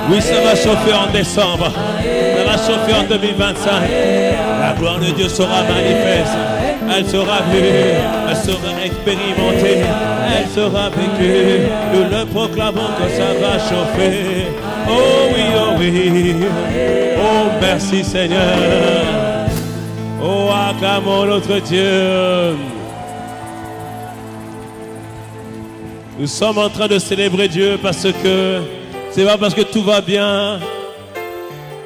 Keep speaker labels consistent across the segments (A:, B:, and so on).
A: Oui, ça va chauffer en décembre. Ça va chauffer en 2025. La gloire de Dieu sera manifeste. Elle sera vue. Elle sera expérimentée. Elle sera vécue. Nous le proclamons que ça va chauffer. Oh oui, oh oui. Oh, merci Seigneur. Oh, acclamons notre Dieu. Nous sommes en train de célébrer Dieu parce que c'est pas parce que tout va bien,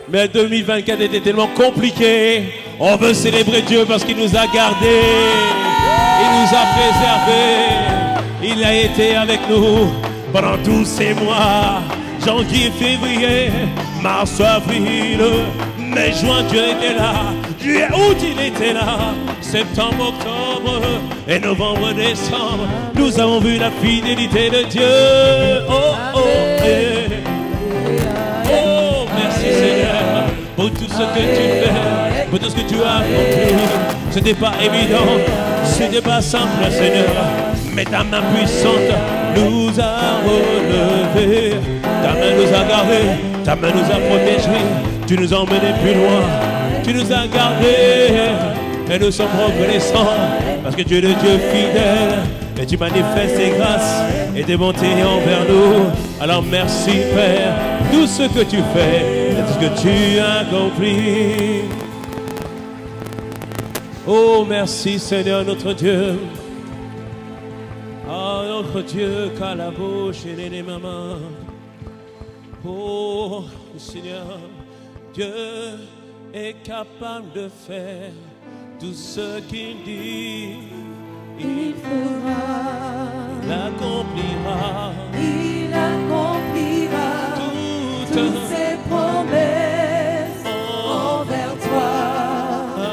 A: mais 2024 était tellement compliqué. On veut célébrer Dieu parce qu'il nous a gardés, il nous a préservés, il a été avec nous pendant tous ces mois, janvier, février, mars, avril, mai, juin, Dieu était là, juillet, août, il était là, septembre, octobre et novembre, décembre, nous avons vu la fidélité de Dieu. Oh, oh, oh, merci Seigneur pour tout ce que tu fais, pour tout ce que tu as accompli. C'était pas évident, c'était pas simple Seigneur, mais ta main puissante nous a relevés, ta main nous a gardés, ta main nous a protégés, tu nous as emmenés plus loin, tu nous as gardés. Et nous sommes reconnaissants parce que tu es le Dieu fidèle et tu manifestes tes grâces et tes bontés envers nous. Alors merci Père, tout ce que tu fais et tout ce que tu as accompli. Oh merci Seigneur notre Dieu. Oh notre Dieu, qu'à la bouche et les mamans. Oh Seigneur, Dieu est capable de faire tout ce qu'il dit, il fera, il accomplira, toutes ses promesses envers toi.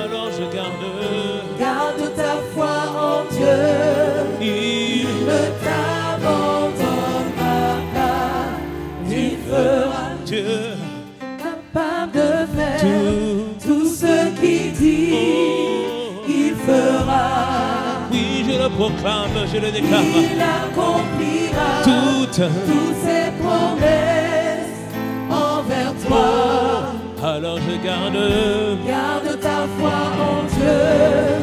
A: Alors je garde ta foi en Dieu, il ne t'abandonnera pas, il fera, Dieu capable de faire tout ce qu'il dit. Oui, je le proclame, je le déclare. Il accomplira toutes ses promesses envers toi. Alors je garde ta foi en Dieu.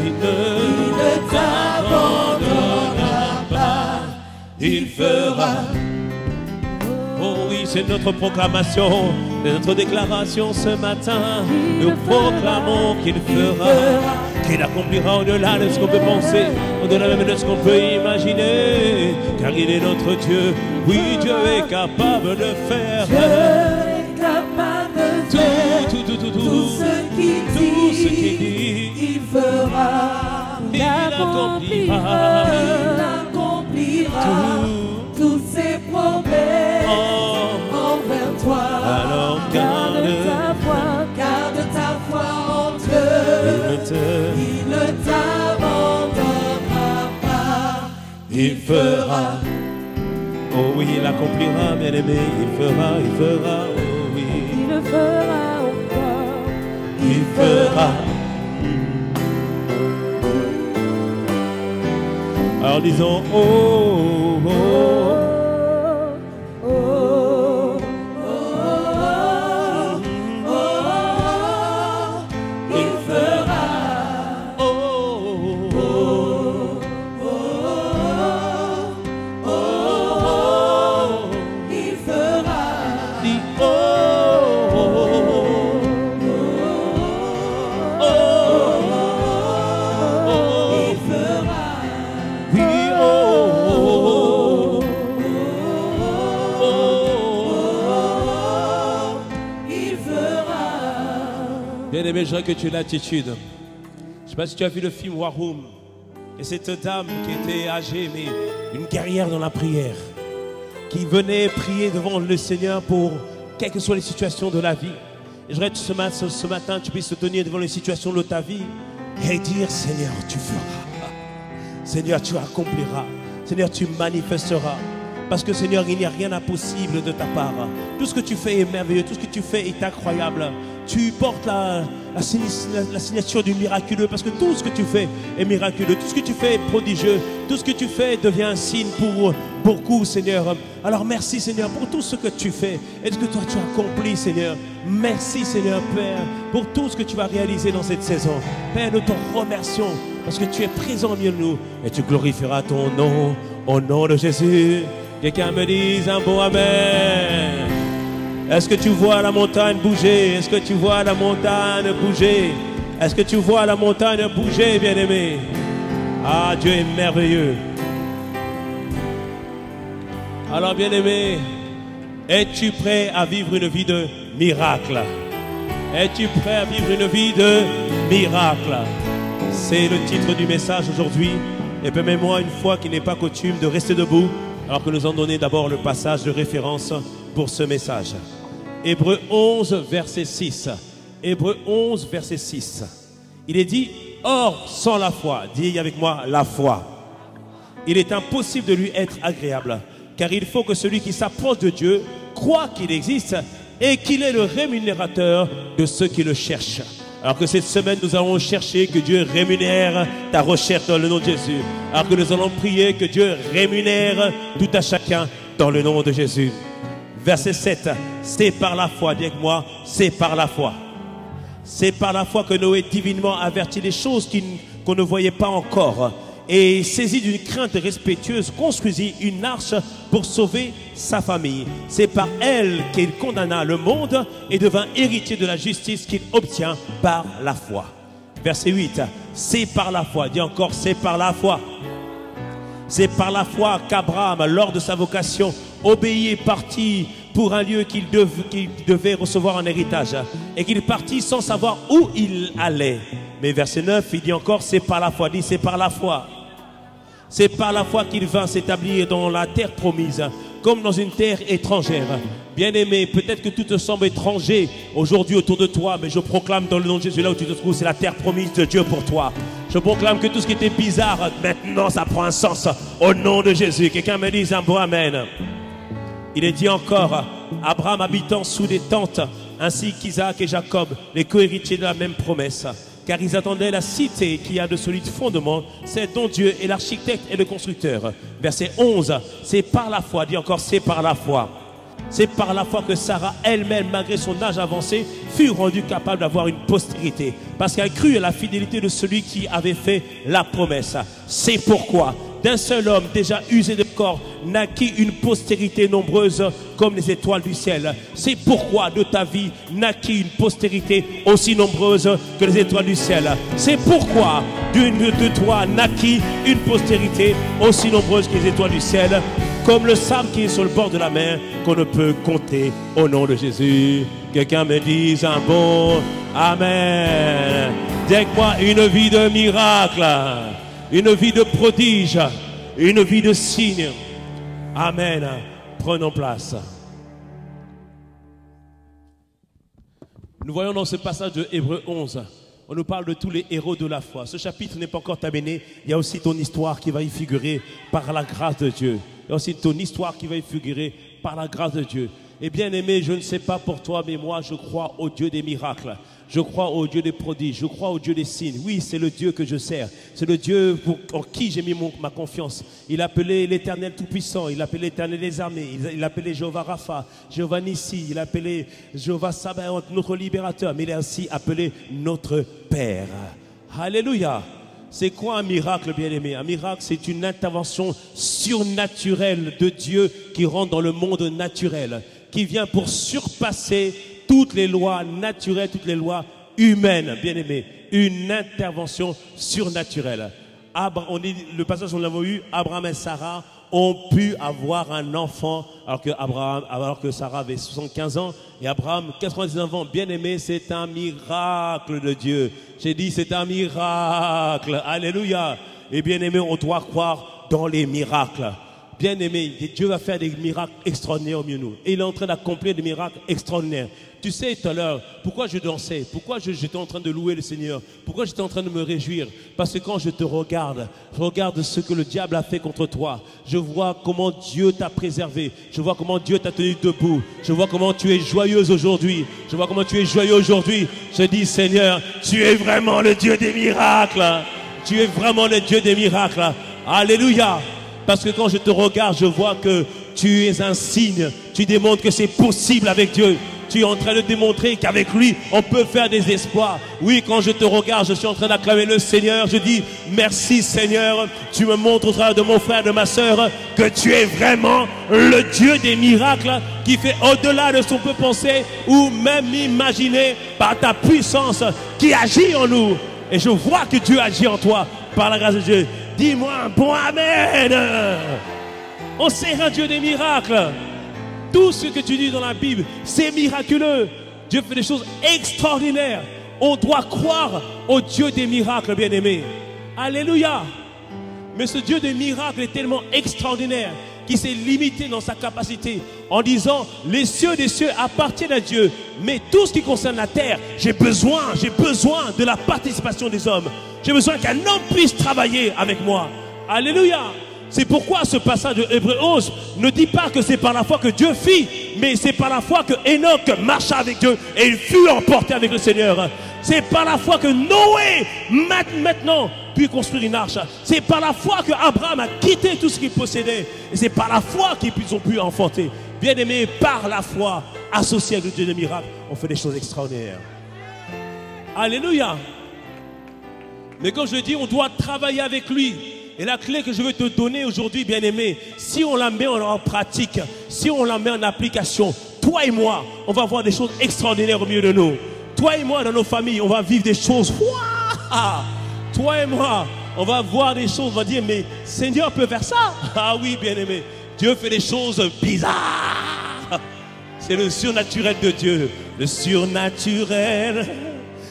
A: Il ne t'abandonnera pas. Il fera. Oh oui, c'est notre proclamation, c'est notre déclaration ce matin. Nous proclamons qu'il fera, qu'il accomplira au-delà de ce qu'on peut penser, au-delà même de ce qu'on peut imaginer, car il est notre Dieu. Oui, Dieu est capable de faire. Dieu est capable de faire tout ce qu'il dit, il fera, il accomplira toutes ses promesses envers toi. Alors garde ta foi en Dieu, il ne t'abandonnera pas, il fera. Oh oui, il accomplira, bien aimé, il fera, oh oui. Il le fera encore, il fera. Alors disons, oh, oh, oh, oh, oh, oh, il fera, oh, oh, oh, oh, oh, il fera, dis oh, oh, oh, oh, il fera. Bien-aimé, je voudrais que tu aies l'attitude. Je ne sais pas si tu as vu le film War Room. Et cette dame qui était âgée, mais une guerrière dans la prière, qui venait prier devant le Seigneur pour quelles que soient les situations de la vie. Et je voudrais que ce matin, tu puisses te tenir devant les situations de ta vie et dire, Seigneur, tu feras. Seigneur, tu accompliras. Seigneur, tu manifesteras. Parce que Seigneur, il n'y a rien d'impossible de ta part. Tout ce que tu fais est merveilleux, tout ce que tu fais est incroyable. Tu portes la signature du miraculeux, parce que tout ce que tu fais est miraculeux, tout ce que tu fais est prodigieux, Tout ce que tu fais devient un signe pour beaucoup, Seigneur. Alors merci, Seigneur, pour tout ce que tu fais et ce que toi tu as accompli, Seigneur. Merci, Seigneur, Père, pour tout ce que tu vas réaliser dans cette saison. Père, nous te remercions parce que tu es présent au milieu de nous et tu glorifieras ton nom au nom de Jésus. Quelqu'un me dise un bon Amen. Est-ce que tu vois la montagne bouger? Est-ce que tu vois la montagne bouger? Est-ce que tu vois la montagne bouger, bien-aimé? Ah, Dieu est merveilleux. Alors, bien-aimé, es-tu prêt à vivre une vie de miracle? Es-tu prêt à vivre une vie de miracle? C'est le titre du message aujourd'hui. Et permets-moi, une fois qu'il n'est pas coutume, de rester debout alors que nous allons donner d'abord le passage de référence pour ce message. Hébreux 11, verset 6. Hébreux 11, verset 6. Il est dit, or, sans la foi, dis avec moi, la foi, il est impossible de lui être agréable, car il faut que celui qui s'approche de Dieu croit qu'il existe et qu'il est le rémunérateur de ceux qui le cherchent. Alors que cette semaine, nous allons chercher que Dieu rémunère ta recherche dans le nom de Jésus. Alors que nous allons prier que Dieu rémunère tout à chacun dans le nom de Jésus. Verset 7, c'est par la foi, dis avec moi, c'est par la foi. C'est par la foi que Noé divinement avertit les choses qu'on ne voyait pas encore. Et saisi d'une crainte respectueuse, construisit une arche pour sauver sa famille. C'est par elle qu'il condamna le monde et devint héritier de la justice qu'il obtient par la foi. Verset 8, c'est par la foi, dis encore, c'est par la foi. C'est par la foi qu'Abraham, lors de sa vocation, obéit et partit pour un lieu qu'il devait recevoir en héritage. Et qu'il partit sans savoir où il allait. Mais verset 9, il dit encore, c'est par la foi. Dit, c'est par la foi. C'est par la foi qu'il vint s'établir dans la terre promise, comme dans une terre étrangère. Bien-aimé, peut-être que tout te semble étranger aujourd'hui autour de toi, mais je proclame dans le nom de Jésus, là où tu te trouves, c'est la terre promise de Dieu pour toi. Je proclame que tout ce qui était bizarre, maintenant ça prend un sens au nom de Jésus. Quelqu'un me dise un bon Amen. Il est dit encore, Abraham habitant sous des tentes, ainsi qu'Isaac et Jacob, les co-héritiers de la même promesse. Car ils attendaient la cité qui a de solides fondements, c'est dont Dieu est l'architecte et le constructeur. Verset 11, c'est par la foi, dit encore, c'est par la foi. C'est par la foi que Sarah elle-même, malgré son âge avancé, fut rendue capable d'avoir une postérité. Parce qu'elle crut à la fidélité de celui qui avait fait la promesse. C'est pourquoi d'un seul homme déjà usé de corps naquit une postérité nombreuse comme les étoiles du ciel. C'est pourquoi de ta vie naquit une postérité aussi nombreuse que les étoiles du ciel. C'est pourquoi de toi naquit une postérité aussi nombreuse que les étoiles du ciel, comme le sable qui est sur le bord de la mer qu'on ne peut compter au nom de Jésus. Quelqu'un me dise un bon Amen. Dis-moi une vie de miracle. Une vie de prodige, une vie de signe. Amen. Prenons place. Nous voyons dans ce passage de Hébreux 11, on nous parle de tous les héros de la foi. Ce chapitre n'est pas encore terminé. Il y a aussi ton histoire qui va y figurer par la grâce de Dieu. Il y a aussi ton histoire qui va y figurer par la grâce de Dieu. Et bien aimé, je ne sais pas pour toi, mais moi je crois au Dieu des miracles. Je crois au Dieu des prodiges, je crois au Dieu des signes. Oui, c'est le Dieu que je sers. C'est le Dieu en qui j'ai mis ma confiance. Il a appelé l'Éternel Tout-Puissant, il a appelé l'Éternel des armées, il a appelé Jéhovah Rapha, Jéhovah Nissi, il a appelé Jéhovah Sabaoth, notre libérateur, mais il a aussi appelé notre Père. Alléluia. C'est quoi un miracle, bien-aimé? Un miracle, c'est une intervention surnaturelle de Dieu qui rentre dans le monde naturel, qui vient pour surpasser toutes les lois naturelles, toutes les lois humaines, bien aimé, une intervention surnaturelle. Le passage où nous l'avons eu, Abraham et Sarah ont pu avoir un enfant alors que Sarah avait 75 ans et Abraham 99 ans. Bien aimé, c'est un miracle de Dieu. J'ai dit c'est un miracle. Alléluia. Et bien aimé, on doit croire dans les miracles. Bien aimé, Dieu va faire des miracles extraordinaires au milieu de nous. Et il est en train d'accomplir des miracles extraordinaires. Tu sais, tout à l'heure, pourquoi je dansais? Pourquoi j'étais en train de louer le Seigneur? Pourquoi j'étais en train de me réjouir? Parce que quand je te regarde, je regarde ce que le diable a fait contre toi. Je vois comment Dieu t'a préservé. Je vois comment Dieu t'a tenu debout. Je vois comment tu es joyeuse aujourd'hui. Je vois comment tu es joyeux aujourd'hui. Je dis, Seigneur, tu es vraiment le Dieu des miracles. Tu es vraiment le Dieu des miracles. Alléluia. Parce que quand je te regarde, je vois que tu es un signe. Tu démontres que c'est possible avec Dieu. Tu es en train de démontrer qu'avec lui, on peut faire des espoirs. Oui, quand je te regarde, je suis en train d'acclamer le Seigneur. Je dis, merci Seigneur. Tu me montres au travers de mon frère, de ma sœur, que tu es vraiment le Dieu des miracles qui fait au-delà de ce qu'on peut penser ou même imaginer par ta puissance qui agit en nous. Et je vois que Dieu agit en toi par la grâce de Dieu. Dis-moi un bon Amen. On sert un Dieu des miracles. Tout ce que tu dis dans la Bible, c'est miraculeux. Dieu fait des choses extraordinaires. On doit croire au Dieu des miracles, bien-aimés. Alléluia. Mais ce Dieu des miracles est tellement extraordinaire qu'il s'est limité dans sa capacité en disant, les cieux des cieux appartiennent à Dieu. Mais tout ce qui concerne la terre, j'ai besoin de la participation des hommes. J'ai besoin qu'un homme puisse travailler avec moi. Alléluia. C'est pourquoi ce passage de Hébreux 11 ne dit pas que c'est par la foi que Dieu fit, mais c'est par la foi que Enoch marcha avec Dieu et il fut emporté avec le Seigneur. C'est par la foi que Noé maintenant puis construire une arche. C'est par la foi que Abraham a quitté tout ce qu'il possédait. Et c'est par la foi qu'ils ont pu enfanter. Bien aimé, par la foi, associé avec le Dieu des miracles, on fait des choses extraordinaires. Alléluia. Mais quand je dis on doit travailler avec lui, et la clé que je veux te donner aujourd'hui, bien aimé, si on la met en pratique, si on la met en application, toi et moi, on va voir des choses extraordinaires au milieu de nous. Toi et moi, dans nos familles, on va vivre des choses. Ouah! Toi et moi, on va voir des choses, on va dire, mais Seigneur peut faire ça? Ah oui, bien aimé, Dieu fait des choses bizarres. C'est le surnaturel de Dieu. Le surnaturel,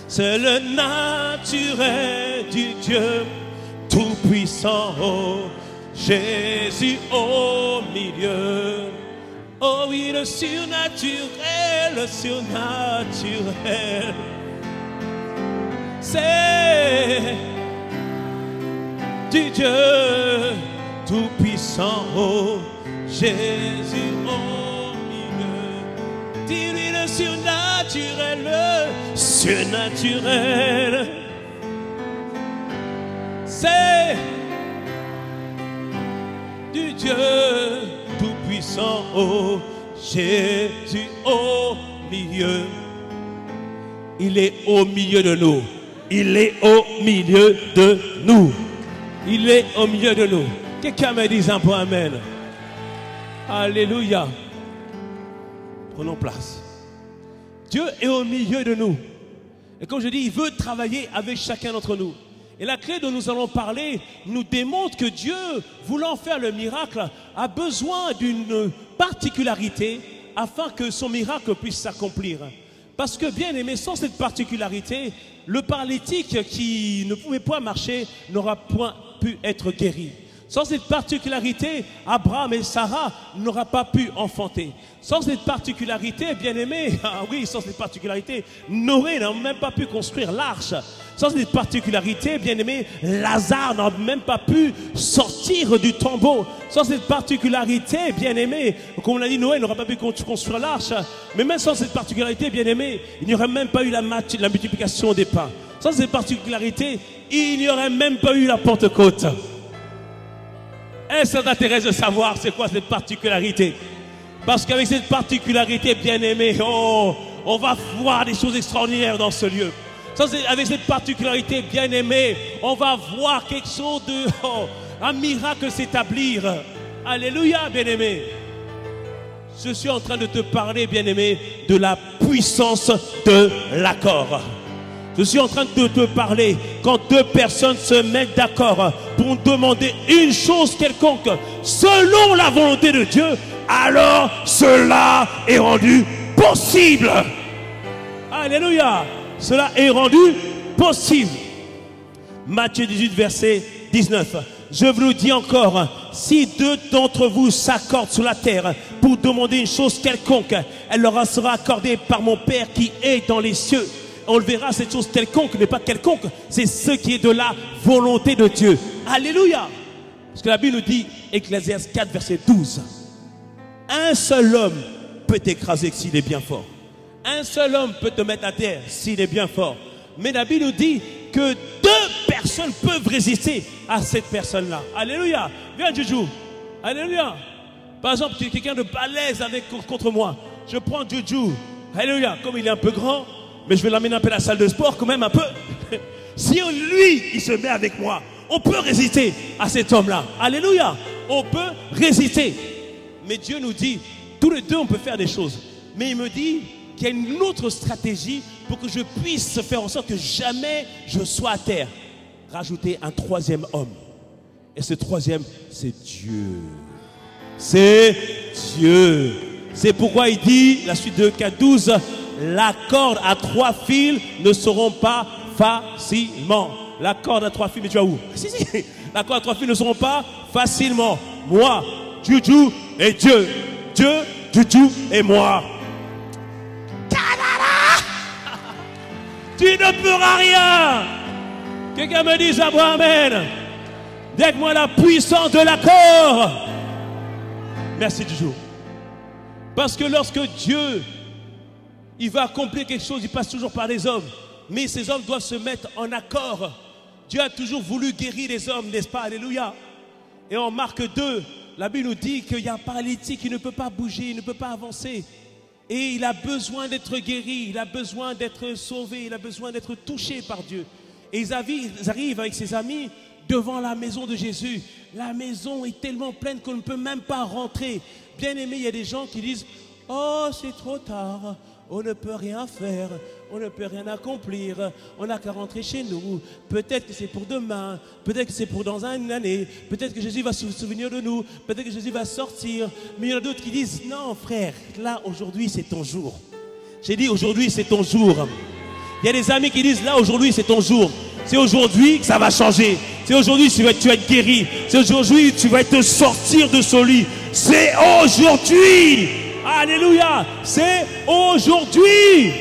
A: c'est le naturel du Dieu tout-puissant, oh, Jésus au milieu. Oh oui, le surnaturel, c'est du Dieu tout-puissant, oh, Jésus au milieu. Dis-lui le surnaturel, c'est du Dieu tout-puissant, oh, Jésus au milieu. Il est au milieu de nous. Il est au milieu de nous. Il est au milieu de nous. Quelqu'un me dit un peu amen. Alléluia. Prenons place. Dieu est au milieu de nous. Et comme je dis, il veut travailler avec chacun d'entre nous. Et la clé dont nous allons parler nous démontre que Dieu, voulant faire le miracle, a besoin d'une particularité afin que son miracle puisse s'accomplir. Parce que, bien aimé, sans cette particularité, le paralytique qui ne pouvait pas marcher n'aura point pu être guéri. Sans cette particularité, Abraham et Sarah n'auraient pas pu enfanter. Sans cette particularité, bien aimé, ah oui, sans cette particularité, Noé n'a même pas pu construire l'arche. Sans cette particularité, bien aimé, Lazare n'a même pas pu sortir du tombeau. Sans cette particularité, bien aimé, comme on a dit, Noé n'aurait pas pu construire l'arche. Mais même sans cette particularité, bien aimé, il n'y aurait même pas eu la multiplication des pains. Sans cette particularité, il n'y aurait même pas eu la Pentecôte. Et ça t'intéresse de savoir c'est quoi cette particularité. Parce qu'avec cette particularité, bien aimé, oh, on va voir des choses extraordinaires dans ce lieu. Avec cette particularité, bien aimé, on va voir quelque chose de... Oh, un miracle s'établir. Alléluia, bien aimé. Je suis en train de te parler, bien aimé, de la puissance de l'accord. Je suis en train de te parler quand deux personnes se mettent d'accord pour demander une chose quelconque selon la volonté de Dieu, alors cela est rendu possible. Alléluia. Cela est rendu possible. Matthieu 18, verset 19. Je vous le dis encore, si deux d'entre vous s'accordent sur la terre pour demander une chose quelconque, elle leur sera accordée par mon Père qui est dans les cieux. On le verra, cette chose quelconque n'est pas quelconque, c'est ce qui est de la volonté de Dieu. Alléluia. Parce que la Bible nous dit, Ecclésiaste 4, verset 12, un seul homme peut t'écraser s'il est bien fort. Un seul homme peut te mettre à terre s'il est bien fort. Mais la Bible nous dit que deux personnes personnes peuvent résister à cette personne-là. Alléluia. Viens, Juju. Alléluia. Par exemple, tu es quelqu'un de balèze contre moi. Je prends Juju. Alléluia. Comme il est un peu grand, mais je vais l'amener un peu à la salle de sport, quand même un peu. Si lui, il se met avec moi, on peut résister à cet homme-là. Alléluia. On peut résister. Mais Dieu nous dit, tous les deux, on peut faire des choses. Mais il me dit qu'il y a une autre stratégie pour que je puisse faire en sorte que jamais je sois à terre. Rajouter un troisième homme. Et ce troisième, c'est Dieu. C'est Dieu. C'est pourquoi il dit, la suite de 4:12, la corde à 3 fils ne seront pas facilement. La corde à 3 fils, mais tu vas où? Si. La corde à 3 fils ne seront pas facilement. Moi, Juju et Dieu. Dieu, Juju et moi. Tu ne feras rien. Quelqu'un me dise amen. Dès-moi la puissance de l'accord. Merci Juju. Parce que lorsque Dieu, il va accomplir quelque chose, il passe toujours par les hommes. Mais ces hommes doivent se mettre en accord. Dieu a toujours voulu guérir les hommes, n'est-ce pas? Alléluia. Et en Marc 2, la Bible nous dit qu'il y a un paralytique qui ne peut pas bouger, il ne peut pas avancer. Et il a besoin d'être guéri, il a besoin d'être sauvé, il a besoin d'être touché par Dieu. Et ils arrivent avec ses amis devant la maison de Jésus. La maison est tellement pleine qu'on ne peut même pas rentrer. Bien aimé, il y a des gens qui disent « Oh, c'est trop tard, on ne peut rien faire, on ne peut rien accomplir, on n'a qu'à rentrer chez nous. Peut-être que c'est pour demain, peut-être que c'est pour dans une année, peut-être que Jésus va se souvenir de nous, peut-être que Jésus va sortir. » Mais il y en a d'autres qui disent « Non, frère, là, aujourd'hui, c'est ton jour. » J'ai dit « Aujourd'hui, c'est ton jour. » Il y a des amis qui disent « Là, aujourd'hui, c'est ton jour. C'est aujourd'hui que ça va changer. C'est aujourd'hui que tu vas être guéri. C'est aujourd'hui que tu vas te sortir de ce lit. C'est aujourd'hui. » Alléluia. C'est aujourd'hui.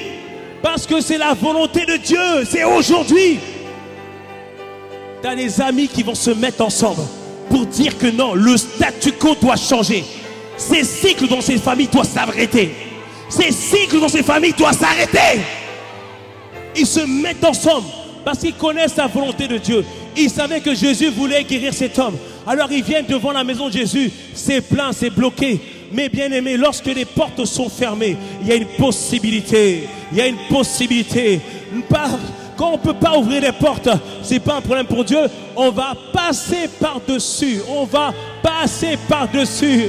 A: Parce que c'est la volonté de Dieu. C'est aujourd'hui. Tu as des amis qui vont se mettre ensemble pour dire que non, le statu quo doit changer. Ces cycles dans ces familles doivent s'arrêter. Ces cycles dans ces familles doivent s'arrêter. Ils se mettent ensemble parce qu'ils connaissent la volonté de Dieu. Ils savaient que Jésus voulait guérir cet homme. Alors ils viennent devant la maison de Jésus. C'est plein, c'est bloqué. Mais bien aimé, lorsque les portes sont fermées, il y a une possibilité. Il y a une possibilité. Quand on ne peut pas ouvrir les portes, ce n'est pas un problème pour Dieu. On va passer par-dessus. On va passer par-dessus.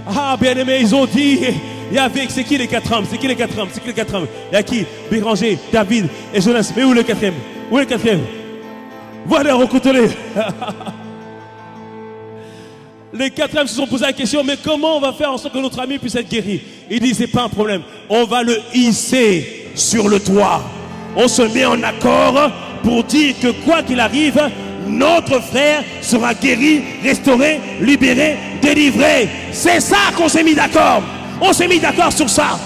A: Ah, bien aimé, ils ont dit... Il y avait, c'est qui les 4 hommes? C'est qui les 4 hommes? C'est qui les 4 hommes? Il y a qui? Béranger, David et Jonas. Mais où le 4e? Où est le 4e? Voilà, recoutez-les. Les 4 hommes se sont posé la question, mais comment on va faire en sorte que notre ami puisse être guéri? Il dit, c'est pas un problème. On va le hisser sur le toit. On se met en accord pour dire que quoi qu'il arrive, notre frère sera guéri, restauré, libéré, délivré. C'est ça qu'on s'est mis d'accord. On s'est mis d'accord sur ça.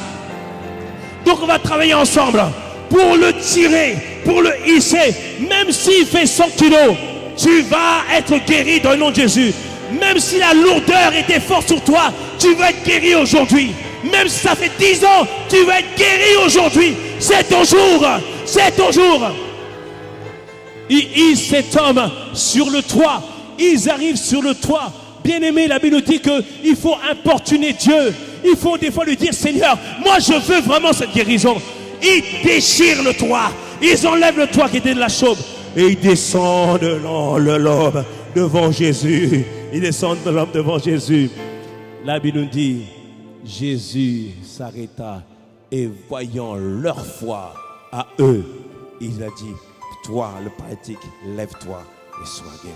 A: Donc on va travailler ensemble pour le tirer, pour le hisser. Même s'il fait 100 kilos, tu vas être guéri dans le nom de Jésus. Même si la lourdeur était forte sur toi, tu vas être guéri aujourd'hui. Même si ça fait 10 ans, tu vas être guéri aujourd'hui. C'est ton jour. C'est ton jour. Il hisse cet homme sur le toit. Ils arrivent sur le toit. Bien aimé, la Bible nous dit qu'il faut importuner Dieu. Il faut des fois lui dire, Seigneur, moi je veux vraiment cette guérison. Ils déchirent le toit. Ils enlèvent le toit qui était de la chaume. Et ils descendent l'homme devant Jésus. Ils descendent l'homme devant Jésus. La Bible nous dit, Jésus s'arrêta et voyant leur foi à eux, il a dit, toi le paralytique, lève-toi et sois guéri.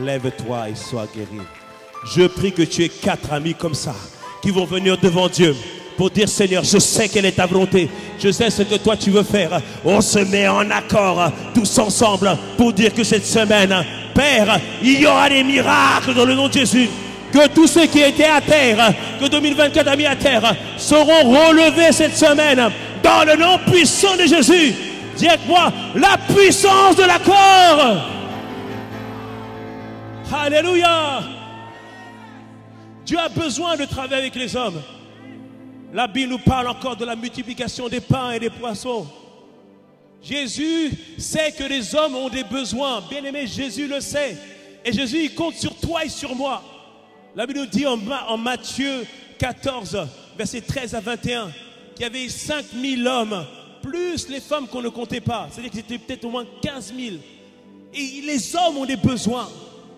A: Lève-toi et sois guéri. Je prie que tu aies 4 amis comme ça qui vont venir devant Dieu pour dire, Seigneur, je sais quelle est ta volonté. Je sais ce que toi tu veux faire. On se met en accord tous ensemble pour dire que cette semaine, Père, il y aura des miracles dans le nom de Jésus. Que tous ceux qui étaient à terre, que 2024 a mis à terre, seront relevés cette semaine dans le nom puissant de Jésus. Dis avec moi, la puissance de l'accord. Alléluia. Dieu a besoin de travailler avec les hommes. La Bible nous parle encore de la multiplication des pains et des poissons. Jésus sait que les hommes ont des besoins. Bien-aimé, Jésus le sait. Et Jésus, il compte sur toi et sur moi. La Bible nous dit en Matthieu 14, versets 13 à 21, qu'il y avait 5000 hommes, plus les femmes qu'on ne comptait pas. C'est-à-dire que c'était peut-être au moins 15 000. Et les hommes ont des besoins.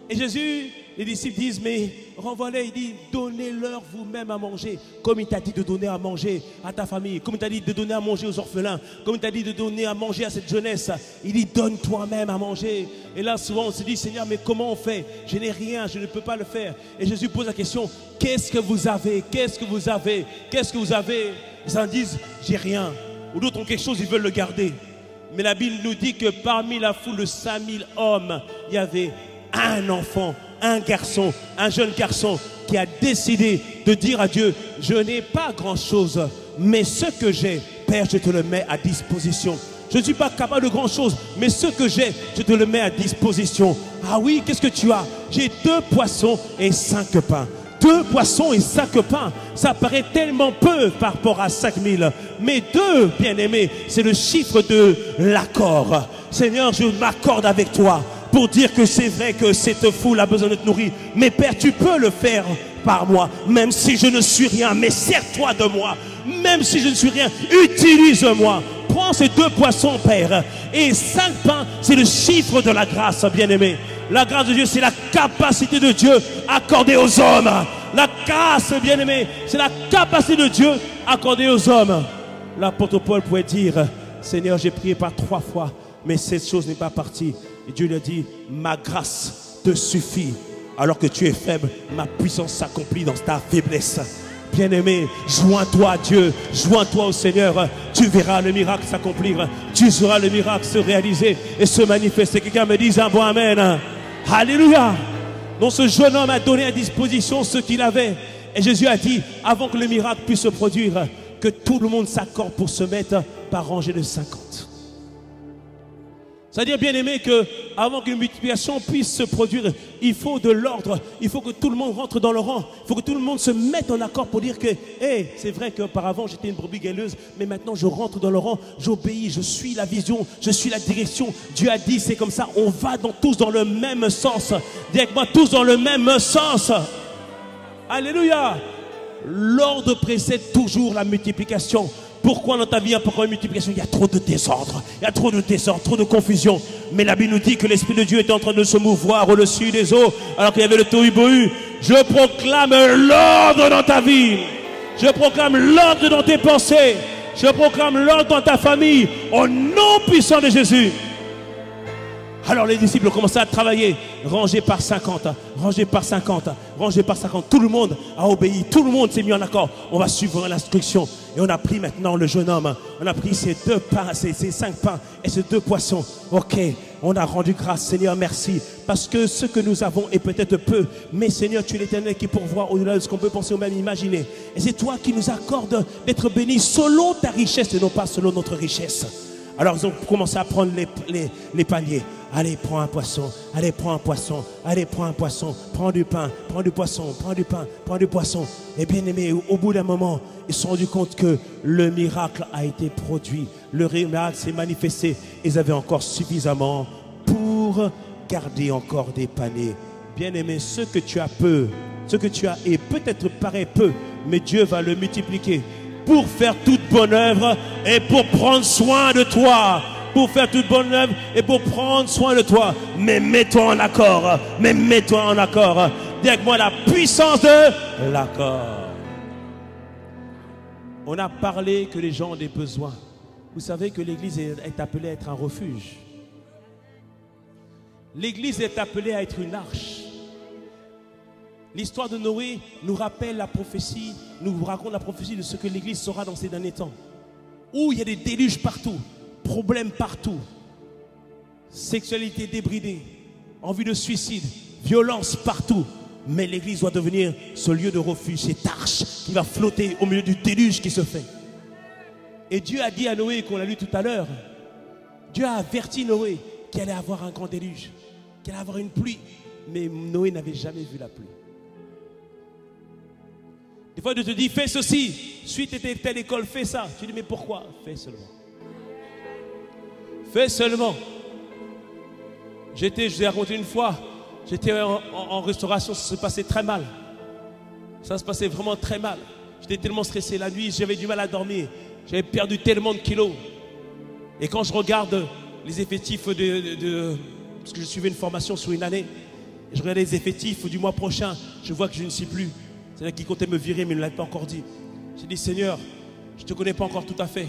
A: Et Jésus, les disciples disent, mais renvoie-les, il dit, donnez-leur vous-même à manger. Comme il t'a dit de donner à manger à ta famille, comme il t'a dit de donner à manger aux orphelins, comme il t'a dit de donner à manger à cette jeunesse, il dit, donne toi-même à manger. Et là, souvent, on se dit, Seigneur, mais comment on fait? Je n'ai rien, je ne peux pas le faire. Et Jésus pose la question, qu'est-ce que vous avez? Qu'est-ce que vous avez? Qu'est-ce que vous avez? Ils en disent, j'ai rien. Ou d'autres ont quelque chose, ils veulent le garder. Mais la Bible nous dit que parmi la foule de 5000 hommes, il y avait un enfant, un garçon, un jeune garçon qui a décidé de dire à Dieu, je n'ai pas grand-chose, mais ce que j'ai, Père, je te le mets à disposition. Je ne suis pas capable de grand-chose, mais ce que j'ai, je te le mets à disposition. Ah oui, qu'est-ce que tu as? J'ai 2 poissons et 5 pains. 2 poissons et 5 pains, ça paraît tellement peu par rapport à 5000. Mais 2, bien-aimés, c'est le chiffre de l'accord. Seigneur, je m'accorde avec toi pour dire que c'est vrai que cette foule a besoin de te nourrir. Mais Père, tu peux le faire par moi, même si je ne suis rien. Mais sers-toi de moi, même si je ne suis rien. Utilise-moi. Prends ces 2 poissons, Père. Et 5 pains, c'est le chiffre de la grâce, bien-aimé. La grâce de Dieu, c'est la capacité de Dieu accordée aux hommes. La grâce, bien-aimé, c'est la capacité de Dieu accordée aux hommes. L'apôtre Paul pouvait dire, Seigneur, j'ai prié par 3 fois, mais cette chose n'est pas partie. Et Dieu lui a dit, ma grâce te suffit. Alors que tu es faible, ma puissance s'accomplit dans ta faiblesse. Bien-aimé, joins-toi à Dieu, joins-toi au Seigneur. Tu verras le miracle s'accomplir. Tu verras le miracle se réaliser et se manifester. Quelqu'un me dise un bon amen. Alléluia. Donc ce jeune homme a donné à disposition ce qu'il avait. Et Jésus a dit, avant que le miracle puisse se produire, que tout le monde s'accorde pour se mettre par rangée de 50. C'est-à-dire, bien aimé, qu'avant qu'une multiplication puisse se produire, il faut de l'ordre, il faut que tout le monde rentre dans le rang, il faut que tout le monde se mette en accord pour dire que, hey, c'est vrai qu'auparavant j'étais une brebis galeuse, mais maintenant je rentre dans le rang, j'obéis, je suis la vision, je suis la direction. Dieu a dit, c'est comme ça, on va tous dans le même sens. Dis avec moi, tous dans le même sens. Alléluia. L'ordre précède toujours la multiplication. Pourquoi dans ta vie il y a pourquoi une multiplication? Il y a trop de désordre, il y a trop de désordre, trop de confusion. Mais la Bible nous dit que l'Esprit de Dieu est en train de se mouvoir au-dessus des eaux, alors qu'il y avait le tohu-bohu. Je proclame l'ordre dans ta vie. Je proclame l'ordre dans tes pensées. Je proclame l'ordre dans ta famille, au nom puissant de Jésus. Alors les disciples ont commencé à travailler, rangé par 50, rangé par 50, rangé par 50. Tout le monde a obéi, tout le monde s'est mis en accord. On va suivre l'instruction. Et on a pris maintenant le jeune homme, on a pris ces 2 pains, ces 5 pains et ces 2 poissons. Ok, on a rendu grâce, Seigneur, merci. Parce que ce que nous avons est peut-être peu, mais Seigneur, tu es l'Éternel qui pourvoit au-delà de ce qu'on peut penser ou même imaginer. Et c'est toi qui nous accordes d'être bénis selon ta richesse et non pas selon notre richesse. Alors ils ont commencé à prendre les paniers. Allez, prends un poisson. Allez, prends un poisson. Allez, prends un poisson. Prends du pain. Prends du poisson. Prends du pain. Prends du poisson. Et bien aimé, au bout d'un moment, ils se sont rendus compte que le miracle a été produit. Le miracle s'est manifesté. Ils avaient encore suffisamment pour garder encore des paniers. Bien aimé, ce que tu as peu, ce que tu as est peut-être paraît peu, mais Dieu va le multiplier pour faire toute bonne œuvre et pour prendre soin de toi. Pour faire toute bonne œuvre et pour prendre soin de toi. Mais mets-toi en accord. Mais mets-toi en accord. Dis avec moi la puissance de l'accord. On a parlé que les gens ont des besoins. Vous savez que l'Église est appelée à être un refuge. L'Église est appelée à être une arche. L'histoire de Noé nous rappelle la prophétie, nous raconte la prophétie de ce que l'Église sera dans ces derniers temps. Où il y a des déluges partout. Problèmes partout, sexualité débridée, envie de suicide, violence partout. Mais l'Église doit devenir ce lieu de refuge, cette arche qui va flotter au milieu du déluge qui se fait. Et Dieu a dit à Noé, qu'on l'a lu tout à l'heure, Dieu a averti Noé qu'il allait avoir un grand déluge, qu'il allait avoir une pluie. Mais Noé n'avait jamais vu la pluie. Des fois Dieu te dit, fais ceci, suite à telle école, fais ça. Tu dis, mais pourquoi? Fais seulement. Fais seulement. Je vous ai raconté une fois, j'étais en restauration, ça se passait très mal. Ça se passait vraiment très mal. J'étais tellement stressé la nuit, j'avais du mal à dormir. J'avais perdu tellement de kilos. Et quand je regarde les effectifs parce que je suivais une formation sur une année, et je regardais les effectifs du mois prochain, je vois que je ne sais plus. C'est-à-dire qu'il comptait me virer, mais il ne l'a pas encore dit. J'ai dit, Seigneur, je ne te connais pas encore tout à fait,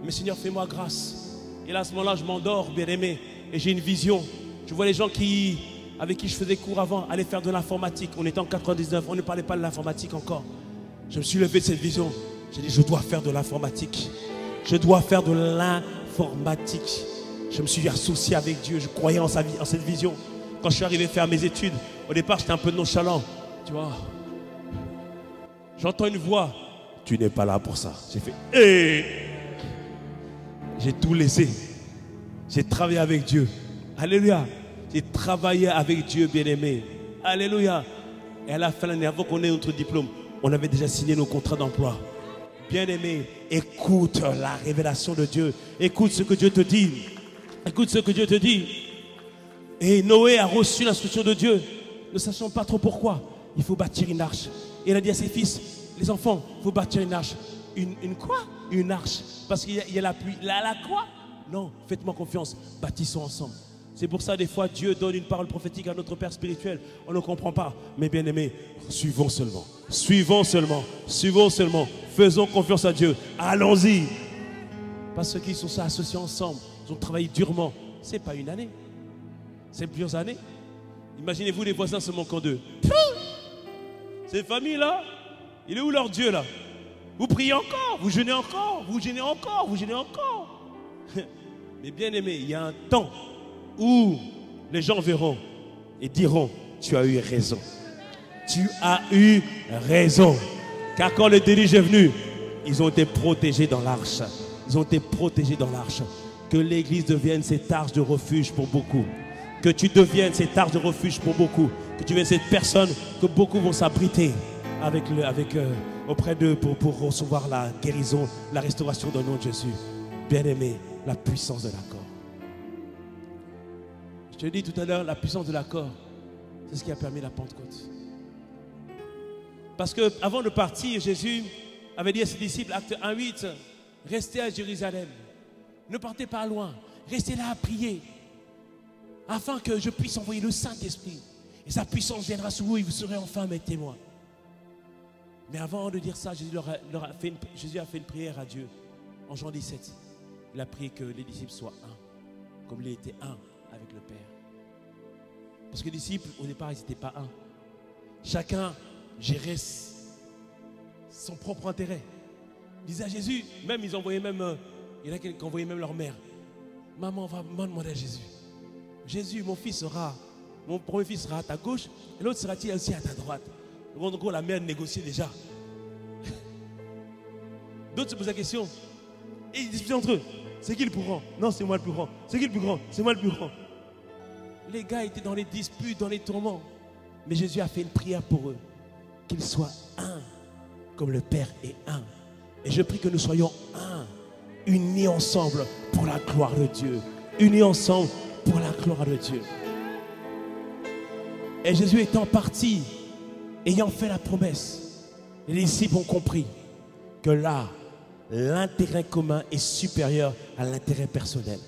A: mais Seigneur, fais-moi grâce. Et là, à ce moment-là, je m'endors, bien aimé, et j'ai une vision. Je vois les gens avec qui je faisais cours avant aller faire de l'informatique. On était en 99, on ne parlait pas de l'informatique encore. Je me suis levé de cette vision. J'ai dit, je dois faire de l'informatique. Je dois faire de l'informatique. Je me suis associé avec Dieu. Je croyais en cette vision. Quand je suis arrivé faire mes études, au départ, j'étais un peu nonchalant. Tu vois, j'entends une voix. Tu n'es pas là pour ça. J'ai fait, hey! J'ai tout laissé. J'ai travaillé avec Dieu. Alléluia. J'ai travaillé avec Dieu, bien-aimé. Alléluia. Et à la fin de l'année, avant qu'on ait notre diplôme, on avait déjà signé nos contrats d'emploi. Bien-aimé, écoute la révélation de Dieu. Écoute ce que Dieu te dit. Écoute ce que Dieu te dit. Et Noé a reçu l'instruction de Dieu. Ne sachant pas trop pourquoi. Il faut bâtir une arche. Et il a dit à ses fils, les enfants, il faut bâtir une arche. Une quoi? Une arche. Parce qu'il y a la pluie. La quoi? Non, faites-moi confiance. Bâtissons ensemble. C'est pour ça, des fois, Dieu donne une parole prophétique à notre Père spirituel. On ne comprend pas. Mais bien aimé, suivons seulement. Suivons seulement. Suivons seulement. Faisons confiance à Dieu. Allons-y. Parce qu'ils sont associés ensemble. Ils ont travaillé durement. Ce n'est pas une année. C'est plusieurs années. Imaginez-vous les voisins se manquant d'eux. Ces familles-là, il est où leur Dieu là? Vous priez encore, vous jeûnez encore, vous jeûnez encore, vous jeûnez encore. Mais bien aimé, il y a un temps où les gens verront et diront, tu as eu raison. Tu as eu raison. Car quand le déluge est venu, ils ont été protégés dans l'arche. Ils ont été protégés dans l'arche. Que l'église devienne cette arche de refuge pour beaucoup. Que tu deviennes cette arche de refuge pour beaucoup. Que tu deviennes cette personne que beaucoup vont s'abriter auprès d'eux pour recevoir la guérison, la restauration dans le nom de Jésus. Bien-aimé, la puissance de l'accord. Je te dis tout à l'heure, la puissance de l'accord, c'est ce qui a permis la Pentecôte. Parce qu'avant de partir, Jésus avait dit à ses disciples, acte 1:8, restez à Jérusalem. Ne partez pas loin. Restez là à prier. Afin que je puisse envoyer le Saint-Esprit. Et sa puissance viendra sur vous et vous serez enfin mes témoins. Mais avant de dire ça, Jésus a fait une prière à Dieu. En Jean 17, il a prié que les disciples soient un. Comme il était un avec le Père. Parce que les disciples, au départ, ils n'étaient pas un. Chacun gérait son propre intérêt. Ils disaient à Jésus, même ils envoyaient même, il y en a qui envoyaient même leur mère. Maman va demander à Jésus. Jésus, mon premier fils sera à ta gauche et l'autre sera-t-il aussi à ta droite. En gros, la mère négociait déjà. D'autres se posent la question. Et ils discutent entre eux. C'est qui le plus grand? Non, c'est moi le plus grand. C'est qui le plus grand? C'est moi le plus grand. Les gars étaient dans les disputes, dans les tourments. Mais Jésus a fait une prière pour eux. Qu'ils soient un, comme le Père est un. Et je prie que nous soyons un, unis ensemble pour la gloire de Dieu. Unis ensemble pour la gloire de Dieu. Et Jésus étant parti, ayant fait la promesse, les disciples ont compris que là, l'intérêt commun est supérieur à l'intérêt personnel.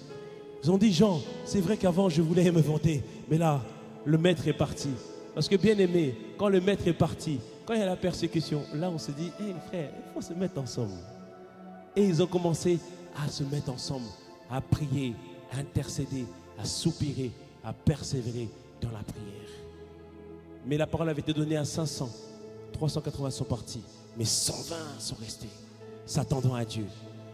A: Ils ont dit, Jean, c'est vrai qu'avant je voulais me vanter, mais là, le maître est parti. Parce que bien aimé, quand le maître est parti, quand il y a la persécution, là on se dit, hé frère, il faut se mettre ensemble. Et ils ont commencé à se mettre ensemble, à prier, à intercéder, à soupirer, à persévérer dans la prière. Mais la parole avait été donnée à 500, 380 sont partis, mais 120 sont restés, s'attendant à Dieu.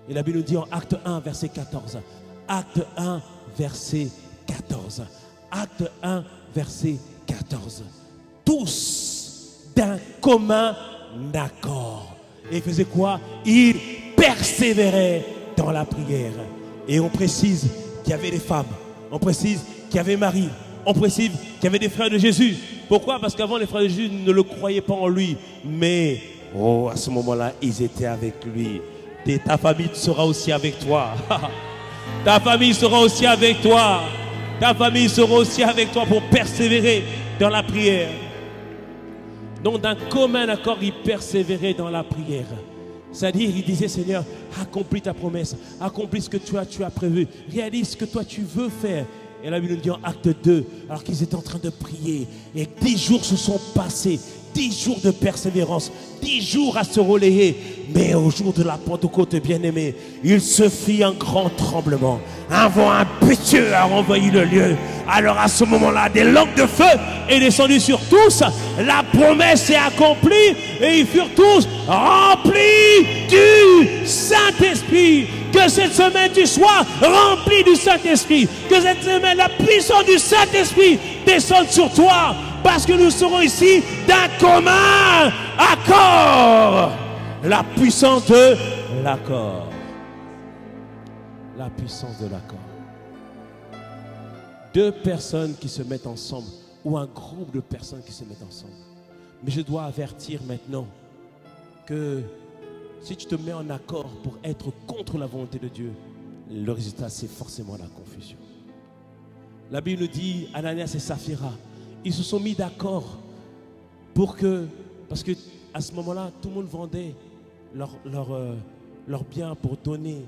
A: Et la Bible nous dit en acte 1, verset 14, acte 1, verset 14, acte 1, verset 14, tous d'un commun accord. Et ils faisaient quoi? Ils persévéraient dans la prière. Et on précise qu'il y avait des femmes, on précise qu'il y avait Marie, on précise qu'il y avait des frères de Jésus. Pourquoi? Parce qu'avant, les frères de Jésus ne le croyaient pas en lui. Mais, à ce moment-là, ils étaient avec lui. Et ta famille sera aussi avec toi. Ta famille sera aussi avec toi. Ta famille sera aussi avec toi pour persévérer dans la prière. Donc d'un commun accord, il persévérait dans la prière. C'est-à-dire, il disait, Seigneur, accomplis ta promesse, accomplis ce que tu as prévu, réalise ce que toi tu veux faire. Et la Bible nous dit en acte 2, alors qu'ils étaient en train de prier, et 10 jours se sont passés, 10 jours de persévérance, 10 jours à se relayer. Mais au jour de la Pentecôte, bien-aimé, il se fit un grand tremblement. Un vent impétueux a renvoyé le lieu. Alors à ce moment-là, des langues de feu est descendu sur tous. La promesse est accomplie et ils furent tous remplis du Saint-Esprit. Que cette semaine tu sois rempli du Saint-Esprit. Que cette semaine la puissance du Saint-Esprit descende sur toi. Parce que nous serons ici d'un commun accord. La puissance de l'accord. La puissance de l'accord. Deux personnes qui se mettent ensemble ou un groupe de personnes qui se mettent ensemble. Mais je dois avertir maintenant que si tu te mets en accord pour être contre la volonté de Dieu, le résultat c'est forcément la confusion. La Bible nous dit, Ananias et Saphira, ils se sont mis d'accord parce que à ce moment-là, tout le monde vendait leurs biens pour donner,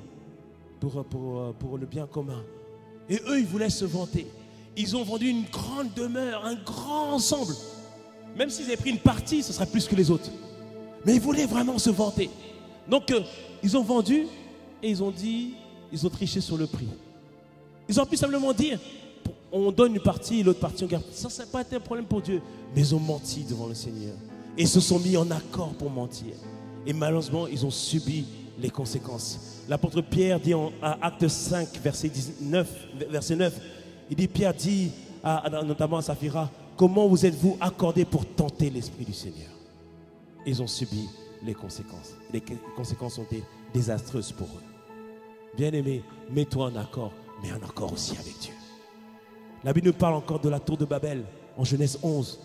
A: pour le bien commun. Et eux, ils voulaient se vanter. Ils ont vendu une grande demeure, un grand ensemble. Même s'ils avaient pris une partie, ce serait plus que les autres. Mais ils voulaient vraiment se vanter. Donc, ils ont vendu et ils ont triché sur le prix. Ils ont pu simplement dire, on donne une partie et l'autre partie on garde. Ça n'a pas été un problème pour Dieu. Mais ils ont menti devant le Seigneur. Et se sont mis en accord pour mentir. Et malheureusement, ils ont subi les conséquences. L'apôtre Pierre dit en Acte 5, verset 9, il dit, Pierre dit, notamment à Saphira, comment vous êtes-vous accordés pour tenter l'Esprit du Seigneur? Ils ont subi les conséquences. Les conséquences ont été désastreuses pour eux. Bien-aimé, mets-toi en accord, mais en accord aussi avec Dieu. La Bible nous parle encore de la tour de Babel, en Genèse 11.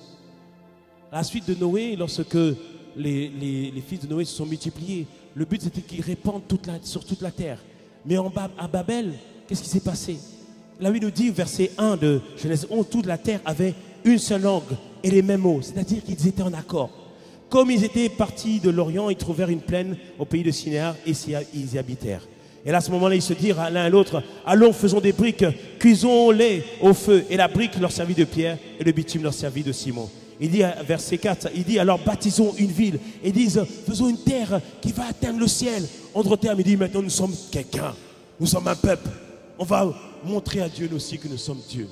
A: À la suite de Noé, lorsque les fils de Noé se sont multipliés, le but c'était qu'ils répandent sur toute la terre. Mais à Babel, qu'est-ce qui s'est passé? La Bible nous dit, verset 1 de Genèse 11, toute la terre avait une seule langue et les mêmes mots. C'est-à-dire qu'ils étaient en accord. Comme ils étaient partis de l'Orient, ils trouvèrent une plaine au pays de Sinéar et ils y habitèrent. Et là, à ce moment-là, ils se dirent l'un à l'autre, allons, faisons des briques, cuisons-les au feu. Et la brique leur servit de pierre et le bitume leur servit de ciment. Il dit, verset 4, il dit, alors baptisons une ville. Et ils disent, faisons une terre qui va atteindre le ciel. En d'autres termes, il dit, maintenant nous sommes quelqu'un. Nous sommes un peuple. On va montrer à Dieu nous aussi que nous sommes Dieu.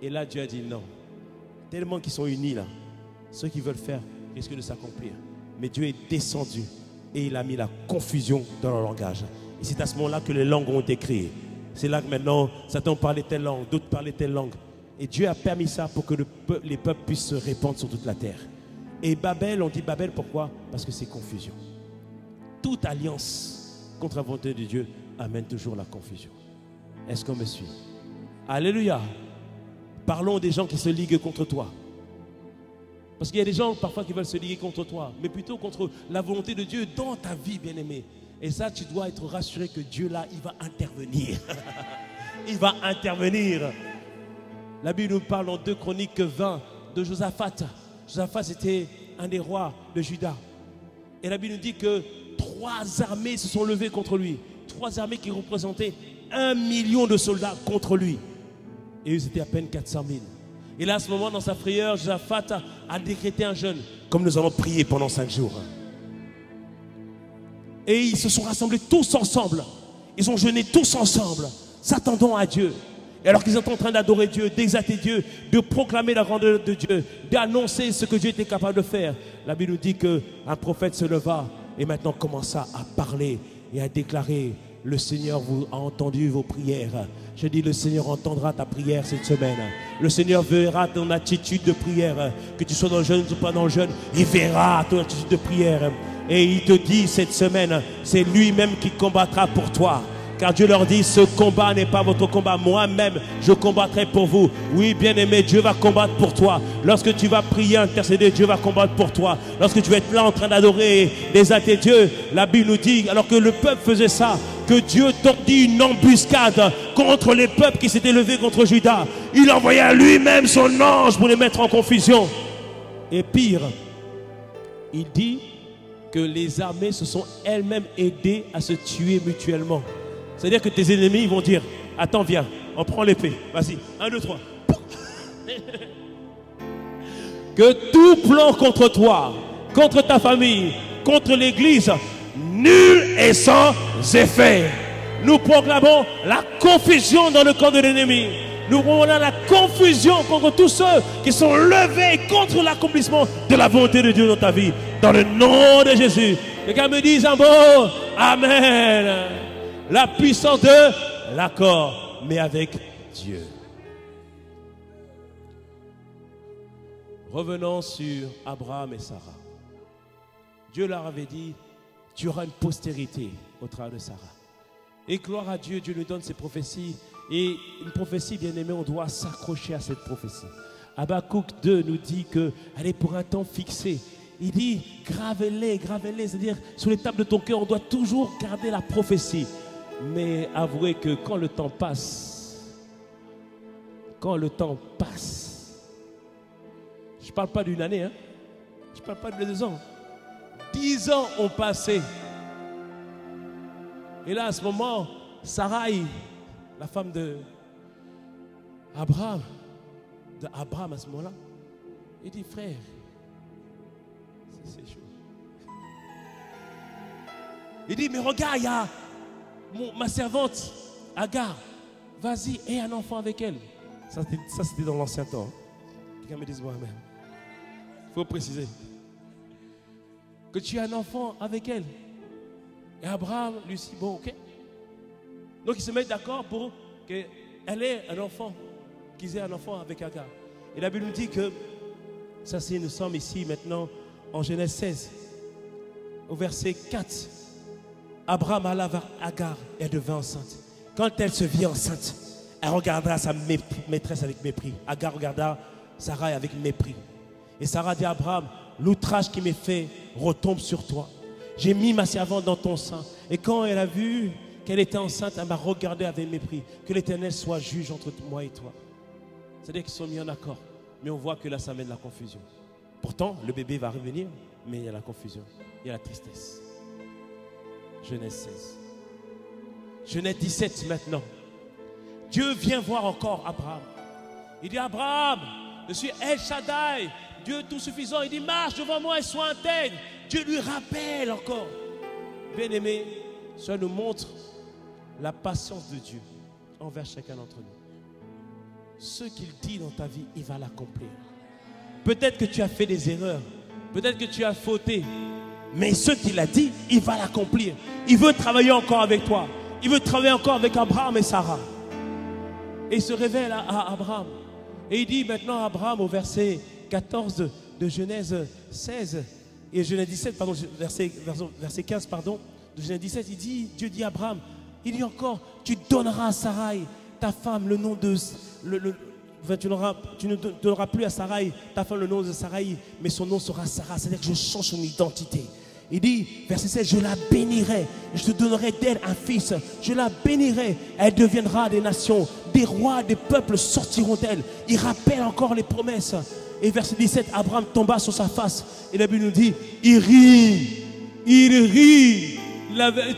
A: Et là, Dieu a dit non. Tellement qu'ils sont unis là. Ceux qui veulent faire risquent de s'accomplir. Mais Dieu est descendu et il a mis la confusion dans leur langage. Et c'est à ce moment-là que les langues ont été créées. C'est là que maintenant, certains parlaient telle langue, d'autres parlaient telle langue. Et Dieu a permis ça pour que les peuples puissent se répandre sur toute la terre. Et Babel, on dit Babel pourquoi? Parce que c'est confusion. Toute alliance contre la volonté de Dieu amène toujours la confusion. Est-ce qu'on me suit? Alléluia. Parlons des gens qui se liguent contre toi. Parce qu'il y a des gens parfois qui veulent se liguer contre toi, mais plutôt contre la volonté de Dieu dans ta vie, bien-aimé. Et ça, tu dois être rassuré que Dieu, là, il va intervenir. Il va intervenir. La Bible nous parle en 2 Chroniques 20 de Josaphat. Josaphat, c'était un des rois de Juda. Et la Bible nous dit que 3 armées se sont levées contre lui. 3 armées qui représentaient 1 million de soldats contre lui. Et eux, c'était à peine 400 000. Et là, à ce moment, dans sa prière, Josaphat a décrété un jeûne, comme nous avons prié pendant 5 jours. Et ils se sont rassemblés tous ensemble. Ils ont jeûné tous ensemble, s'attendant à Dieu. Et alors qu'ils étaient en train d'adorer Dieu, d'exalter Dieu, de proclamer la grandeur de Dieu, d'annoncer ce que Dieu était capable de faire, la Bible nous dit qu'un prophète se leva et maintenant commença à parler et à déclarer: le Seigneur vous a entendu vos prières. Je dis, le Seigneur entendra ta prière cette semaine. Le Seigneur verra ton attitude de prière. Que tu sois dans le jeûne ou pas dans le jeûne, il verra ton attitude de prière. Et il te dit cette semaine, c'est lui-même qui combattra pour toi. Car Dieu leur dit, ce combat n'est pas votre combat. Moi-même, je combattrai pour vous. Oui, bien-aimé, Dieu va combattre pour toi. Lorsque tu vas prier, intercéder, Dieu va combattre pour toi. Lorsque tu vas être là en train d'adorer, d'exalter Dieu, la Bible nous dit, alors que le peuple faisait ça, que Dieu tordit une embuscade contre les peuples qui s'étaient levés contre Juda. Il envoya lui-même son ange pour les mettre en confusion. Et pire, il dit que les armées se sont elles-mêmes aidées à se tuer mutuellement. C'est-à-dire que tes ennemis vont dire, attends, viens, on prend l'épée. Vas-y, 1, 2, 3. Que tout plan contre toi, contre ta famille, contre l'église, nul et sans effet. Nous proclamons la confusion dans le camp de l'ennemi. Nous proclamons la confusion contre tous ceux qui sont levés contre l'accomplissement de la volonté de Dieu dans ta vie. Dans le nom de Jésus. Quelqu'un me dise un mot. Amen. La puissance de l'accord, mais avec Dieu. Revenons sur Abraham et Sarah. Dieu leur avait dit, tu auras une postérité au travers de Sarah. Et gloire à Dieu, Dieu nous donne ces prophéties. Et une prophétie, bien aimée, on doit s'accrocher à cette prophétie. Habakkuk 2 nous dit qu'elle est pour un temps fixé. Il dit, gravez-les, gravez-les. C'est-à-dire, sur les tables de ton cœur, on doit toujours garder la prophétie. Mais avouez que quand le temps passe, je ne parle pas d'une année, hein? Je ne parle pas de 2 ans. 10 ans ont passé. Et là, à ce moment, Sarai, la femme d'Abraham, à ce moment-là, il dit, frère, c'est chaud. Il dit, mais regarde, il y a ma servante, Agar, vas-y, aie un enfant avec elle. Ça c'était dans l'ancien temps. Quelqu'un me dise, moi même. Il faut préciser. Que tu as un enfant avec elle. Et Abraham lui dit, bon, ok. Donc ils se mettent d'accord pour qu'elle ait un enfant, qu'ils aient un enfant avec Agar. Et la Bible nous dit que, ça c'est, nous sommes ici maintenant en Genèse 16, au verset 4. Abraham alla vers Agar et elle devint enceinte. Quand elle se vit enceinte, elle regarda sa maîtresse avec mépris. Agar regarda Sarah avec mépris. Et Sarah dit à Abraham, l'outrage qui m'est fait retombe sur toi. J'ai mis ma servante dans ton sein. Et quand elle a vu qu'elle était enceinte, elle m'a regardé avec mépris. Que l'Éternel soit juge entre moi et toi. C'est-à-dire qu'ils sont mis en accord. Mais on voit que là, ça mène la confusion. Pourtant, le bébé va revenir, mais il y a la confusion. Il y a la tristesse. Genèse 16. Genèse 17 maintenant. Dieu vient voir encore Abraham. Il dit, Abraham, je suis El Shaddai, Dieu tout suffisant. Il dit, marche devant moi et sois intègre. Dieu lui rappelle encore. Bien aimé, cela nous montre la patience de Dieu envers chacun d'entre nous. Ce qu'il dit dans ta vie, il va l'accomplir. Peut-être que tu as fait des erreurs, peut-être que tu as fauté, mais ce qu'il a dit, il va l'accomplir. Il veut travailler encore avec toi. Il veut travailler encore avec Abraham et Sarah. Et il se révèle à Abraham. Et il dit maintenant à Abraham au verset 14 de Genèse 16 et Genèse 17, pardon, verset 15, pardon, de Genèse 17, Dieu dit à Abraham, il dit encore, tu donneras à Sarai, ta femme, le nom de... tu ne donneras plus à Sarai, ta femme, le nom de Sarai, mais son nom sera Sarah. C'est-à-dire que je change son identité. Il dit, verset 16, je la bénirai, je te donnerai d'elle un fils, je la bénirai, elle deviendra des nations, des rois, des peuples sortiront d'elle. Il rappelle encore les promesses. Et verset 17, Abraham tomba sur sa face, et la Bible nous dit, il rit.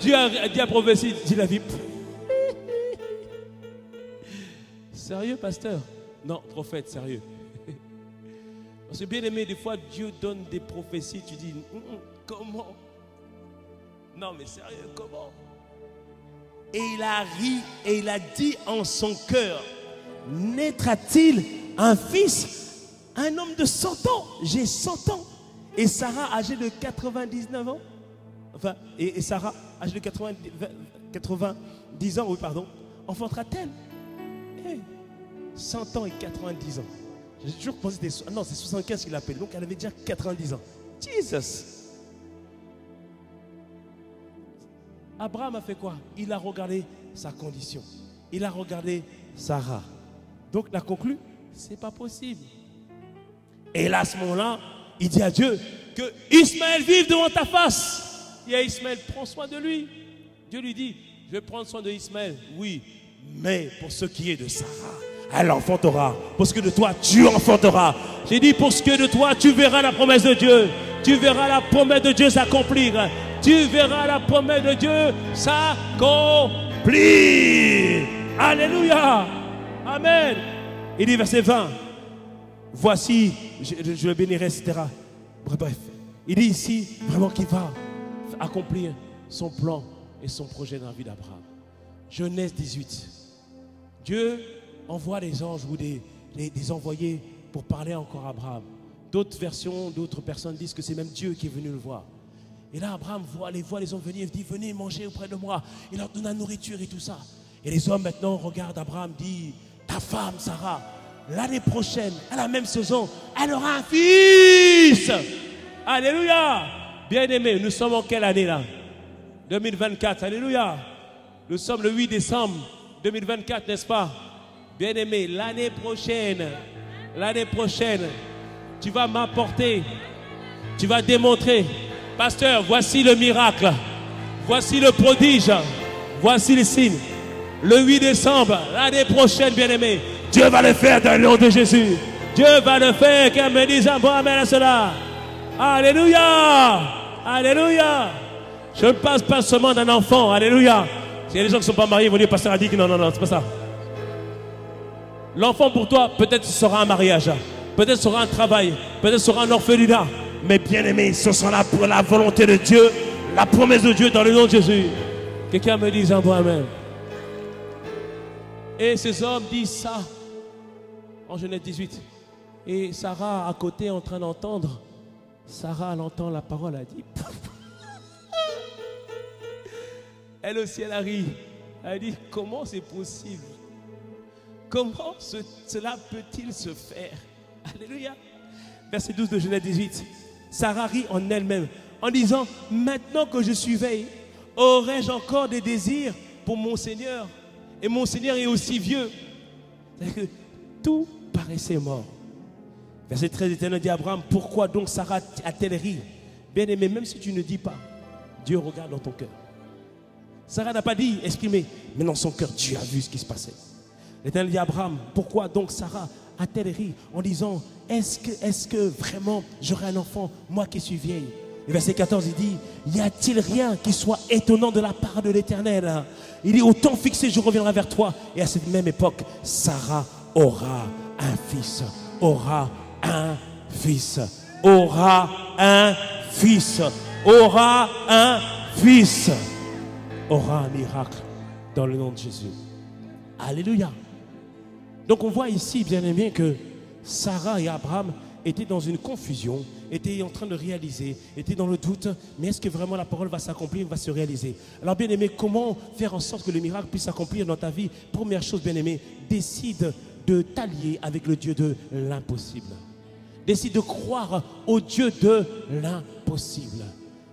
A: Dieu a dit à prophétie, dit la vie. Sérieux, pasteur? Non, prophète, sérieux. Parce que bien aimé, des fois, Dieu donne des prophéties, tu dis, comment? Non, mais sérieux, comment? Et il a ri et il a dit en son cœur, naîtra-t-il un fils, un homme de 100 ans? J'ai 100 ans. Et Sarah, âgée de 99 ans, enfin, et Sarah, âgée de 90 ans, oui, pardon, enfantera-t-elle? 100 ans et 90 ans. J'ai toujours pensé que c'était... Non, c'est 75 qu'il appelle. Donc, elle avait déjà 90 ans. Jesus! Abraham a fait quoi? Il a regardé sa condition. Il a regardé Sarah. Donc, il a conclu, c'est pas possible. Et là, à ce moment-là, il dit à Dieu que Ismaël vive devant ta face. Et Ismaël, prends soin de lui. Dieu lui dit, Je vais prendre soin de Ismaël. Oui, mais pour ce qui est de Sarah, elle enfantera. Pour ce que de toi, tu enfanteras. J'ai dit, pour ce que de toi, tu verras la promesse de Dieu. Tu verras la promesse de Dieu s'accomplir. Tu verras la promesse de Dieu s'accomplir. Alléluia. Amen. Il dit, verset 20. Voici, je le bénirai, etc. Bref, il dit ici vraiment qu'il va accomplir son plan et son projet dans la vie d'Abraham. Genèse 18. Dieu envoie des anges ou des envoyés pour parler encore à Abraham. D'autres versions, d'autres personnes disent que c'est même Dieu qui est venu le voir. Et là, Abraham voit les hommes venir, il dit, venez manger auprès de moi. Il leur donne la nourriture et tout ça. Et les hommes maintenant regardent Abraham, dit, ta femme Sarah, l'année prochaine, à la même saison, elle aura un fils. Alléluia. Bien-aimés, nous sommes en quelle année là? 2024, alléluia. Nous sommes le 8 décembre 2024, n'est-ce pas? Bien-aimés, l'année prochaine, tu vas m'apporter, tu vas démontrer, pasteur, voici le miracle, voici le prodige, voici les signes. Le 8 décembre, l'année prochaine, bien-aimés, Dieu va le faire dans le nom de Jésus. Dieu va le faire, qu'elle me dise un bon amen à cela. Alléluia, alléluia. Je ne passe pas seulement d'un enfant, alléluia. Il y a des gens qui ne sont pas mariés, ils vont dire, pasteur a dit que non, c'est pas ça. L'enfant pour toi, peut-être sera un mariage, peut-être sera un travail, peut-être sera un orphelinat. Mais bien aimé, ce sera là pour la volonté de Dieu, la promesse de Dieu dans le nom de Jésus. Quelqu'un me dise un bon amen. Et ces hommes disent ça en Genèse 18. Et Sarah à côté en train d'entendre. Sarah, elle entend la parole, elle dit. Elle aussi, elle a ri. Elle dit, comment c'est possible? Comment cela peut-il se faire? Alléluia. Verset 12 de Genèse 18. Sarah rit en elle-même en disant, maintenant que je suis vieille, aurais-je encore des désirs pour mon Seigneur? Et mon Seigneur est aussi vieux. C'est-à-dire que tout paraissait mort. Verset 13, l'Éternel dit à Abraham, pourquoi donc Sarah a-t-elle ri? Bien aimé, même si tu ne dis pas, Dieu regarde dans ton cœur. Sarah n'a pas dit, exprimé, mais dans son cœur, Dieu a vu ce qui se passait. L'Éternel dit à Abraham, pourquoi donc Sarah a-t-elle ri en disant, est-ce que vraiment j'aurai un enfant, moi qui suis vieille? Et verset 14, il dit, y a-t-il rien qui soit étonnant de la part de l'Éternel? Il dit, au temps fixé, je reviendrai vers toi. Et à cette même époque, Sarah aura un fils, aura un fils, aura un fils, aura un fils, aura un miracle dans le nom de Jésus. Alléluia. Donc on voit ici, bien aimé, que Sarah et Abraham étaient dans une confusion, étaient en train de réaliser, étaient dans le doute, mais est-ce que vraiment la parole va s'accomplir, va se réaliser? Alors bien aimé, comment faire en sorte que le miracle puisse s'accomplir dans ta vie? Première chose, bien aimé, décide de t'allier avec le Dieu de l'impossible. Décide de croire au Dieu de l'impossible.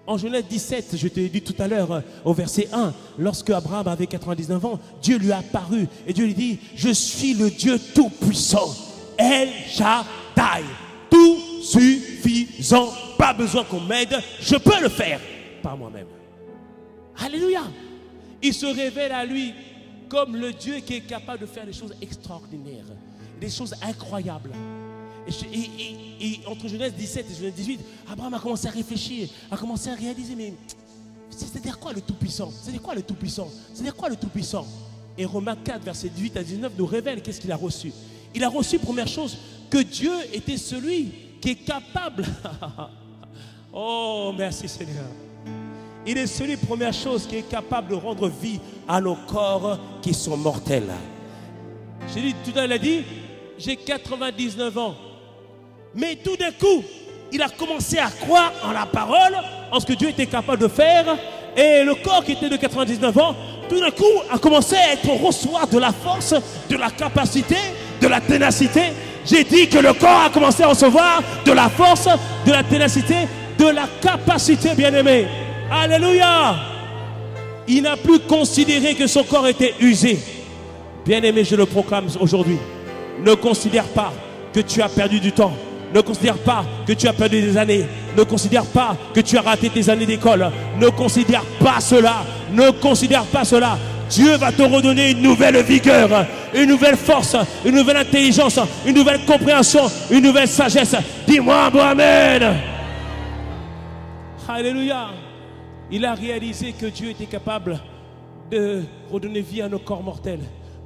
A: En Genèse 17, je te l'ai dit tout à l'heure, au verset 1, lorsque Abraham avait 99 ans, Dieu lui a apparu et Dieu lui dit, je suis le Dieu tout-puissant, El Shaddai, tout suffisant, pas besoin qu'on m'aide, je peux le faire par moi-même. Alléluia. Il se révèle à lui comme le Dieu qui est capable de faire des choses extraordinaires, des choses incroyables. Et entre Genèse 17 et Genèse 18, Abraham a commencé à réfléchir, a commencé à réaliser, mais c'est-à-dire quoi le Tout-Puissant? C'est-à-dire quoi le Tout-Puissant? C'est-à-dire quoi le Tout-Puissant? Et Romains 4, versets 18 à 19 nous révèle qu'est-ce qu'il a reçu. Il a reçu, première chose, que Dieu était celui qui est capable. Oh, merci Seigneur. Il est celui, première chose, qui est capable de rendre vie à nos corps qui sont mortels. J'ai dit, tout à l'heure, il a dit, j'ai 99 ans. Mais tout d'un coup, il a commencé à croire en la parole, en ce que Dieu était capable de faire. Et le corps qui était de 99 ans, tout d'un coup, a commencé à recevoir de la force, de la capacité, de la ténacité. J'ai dit que le corps a commencé à recevoir de la force, de la ténacité, de la capacité, bien-aimé. Alléluia. Il n'a plus considéré que son corps était usé. Bien-aimé, je le proclame aujourd'hui. Ne considère pas que tu as perdu du temps. Ne considère pas que tu as perdu des années. Ne considère pas que tu as raté tes années d'école. Ne considère pas cela. Ne considère pas cela. Dieu va te redonner une nouvelle vigueur, une nouvelle force, une nouvelle intelligence, une nouvelle compréhension, une nouvelle sagesse. Dis-moi, bon amen. Alléluia. Il a réalisé que Dieu était capable de redonner vie à nos corps mortels.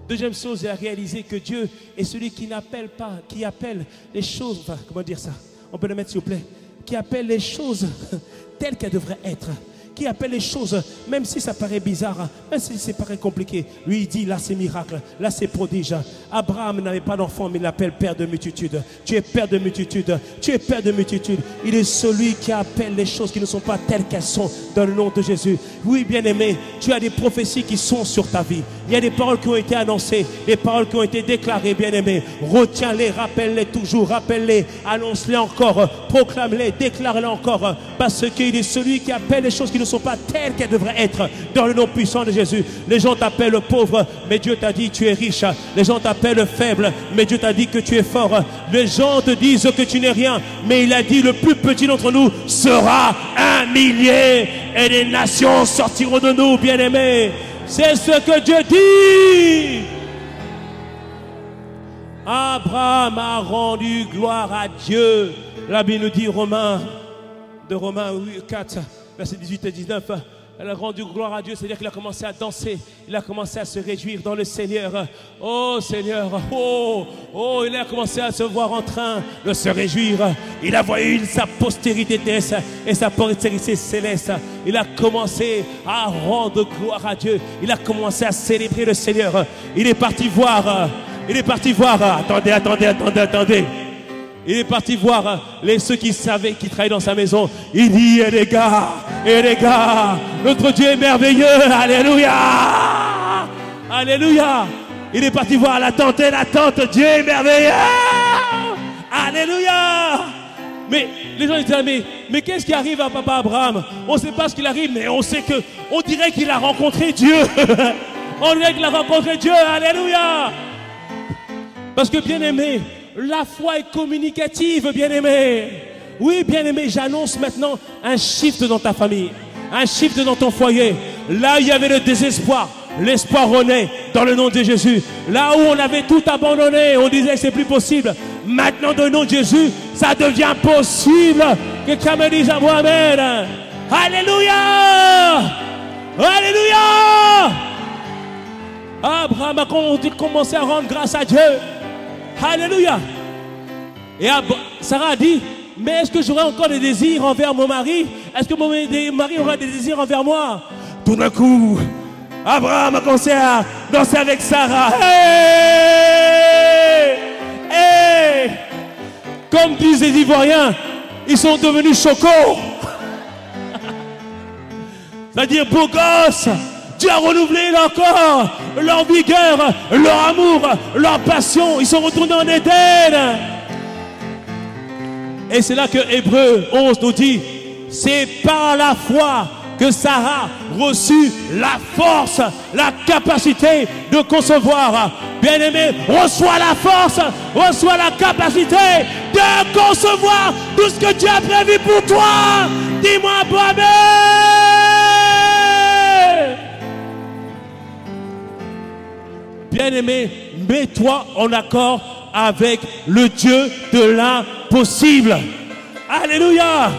A: Deuxième chose, il a réalisé que Dieu est celui qui n'appelle pas, qui appelle les choses, enfin, comment dire ça? On peut le mettre s'il vous plaît? Qui appelle les choses telles qu'elles devraient être. Qui appelle les choses, même si ça paraît bizarre, même si ça paraît compliqué. Lui, il dit, là c'est miracle, là c'est prodige. Abraham n'avait pas d'enfant, mais il l'appelle père de multitude. Tu es père de multitude, tu es père de multitude. Il est celui qui appelle les choses qui ne sont pas telles qu'elles sont dans le nom de Jésus. Oui, bien-aimé, tu as des prophéties qui sont sur ta vie. Il y a des paroles qui ont été annoncées, des paroles qui ont été déclarées, bien-aimé. Retiens-les, rappelle-les toujours, rappelle-les, annonce-les encore, proclame-les, déclare-les encore. Parce qu'il est celui qui appelle les choses qui ne sont pas telles qu'elles devraient être dans le nom puissant de Jésus. Les gens t'appellent pauvre, mais Dieu t'a dit tu es riche. Les gens t'appellent faible, mais Dieu t'a dit que tu es fort. Les gens te disent que tu n'es rien, mais il a dit le plus petit d'entre nous sera un millier et les nations sortiront de nous, bien-aimés. C'est ce que Dieu dit. Abraham a rendu gloire à Dieu. La Bible nous dit Romains 4, versets 18 et 19. Elle a rendu gloire à Dieu, c'est-à-dire qu'il a commencé à danser, il a commencé à se réjouir dans le Seigneur. Oh Seigneur, oh, il a commencé à se voir en train de se réjouir. Il a vu sa postérité terrestre et sa postérité céleste. Il a commencé à rendre gloire à Dieu. Il a commencé à célébrer le Seigneur. Il est parti voir, attendez. Il est parti voir ceux qui savaient, qui travaillaient dans sa maison. Il dit, les gars, notre Dieu est merveilleux. Alléluia. Alléluia. Il est parti voir la tante, Dieu est merveilleux. Alléluia. Mais les gens disaient, mais qu'est-ce qui arrive à papa Abraham? On ne sait pas ce qu'il arrive, mais on sait que, on dirait qu'il a rencontré Dieu. On dirait qu'il a rencontré Dieu. Alléluia. Parce que bien aimé, la foi est communicative, bien-aimé. Oui, bien-aimé, j'annonce maintenant un shift dans ta famille, un shift dans ton foyer. Là où il y avait le désespoir, l'espoir renaît dans le nom de Jésus. Là où on avait tout abandonné, on disait que c'est plus possible. Maintenant, dans le nom de Jésus, ça devient possible. Quelqu'un me dise à moi, amen. Alléluia. Alléluia. Abraham a commencé à rendre grâce à Dieu. Alléluia. Et Sarah a dit, mais est-ce que j'aurai encore des désirs envers mon mari? Est-ce que mon mari aura des désirs envers moi? Tout d'un coup, Abraham a commencé à danser avec Sarah. Hey! Comme disent les Ivoiriens, ils sont devenus chocos. C'est-à-dire beaux gosses. Dieu a renouvelé leur corps, leur vigueur, leur amour, leur passion. Ils sont retournés en Éden. Et c'est là que Hébreux 11 nous dit, c'est par la foi que Sarah reçut la force, la capacité de concevoir. Bien-aimé, reçois la force, reçois la capacité de concevoir tout ce que Dieu a prévu pour toi. Dis-moi, amen. Bien-aimé, mets-toi en accord avec le Dieu de l'impossible. Alléluia.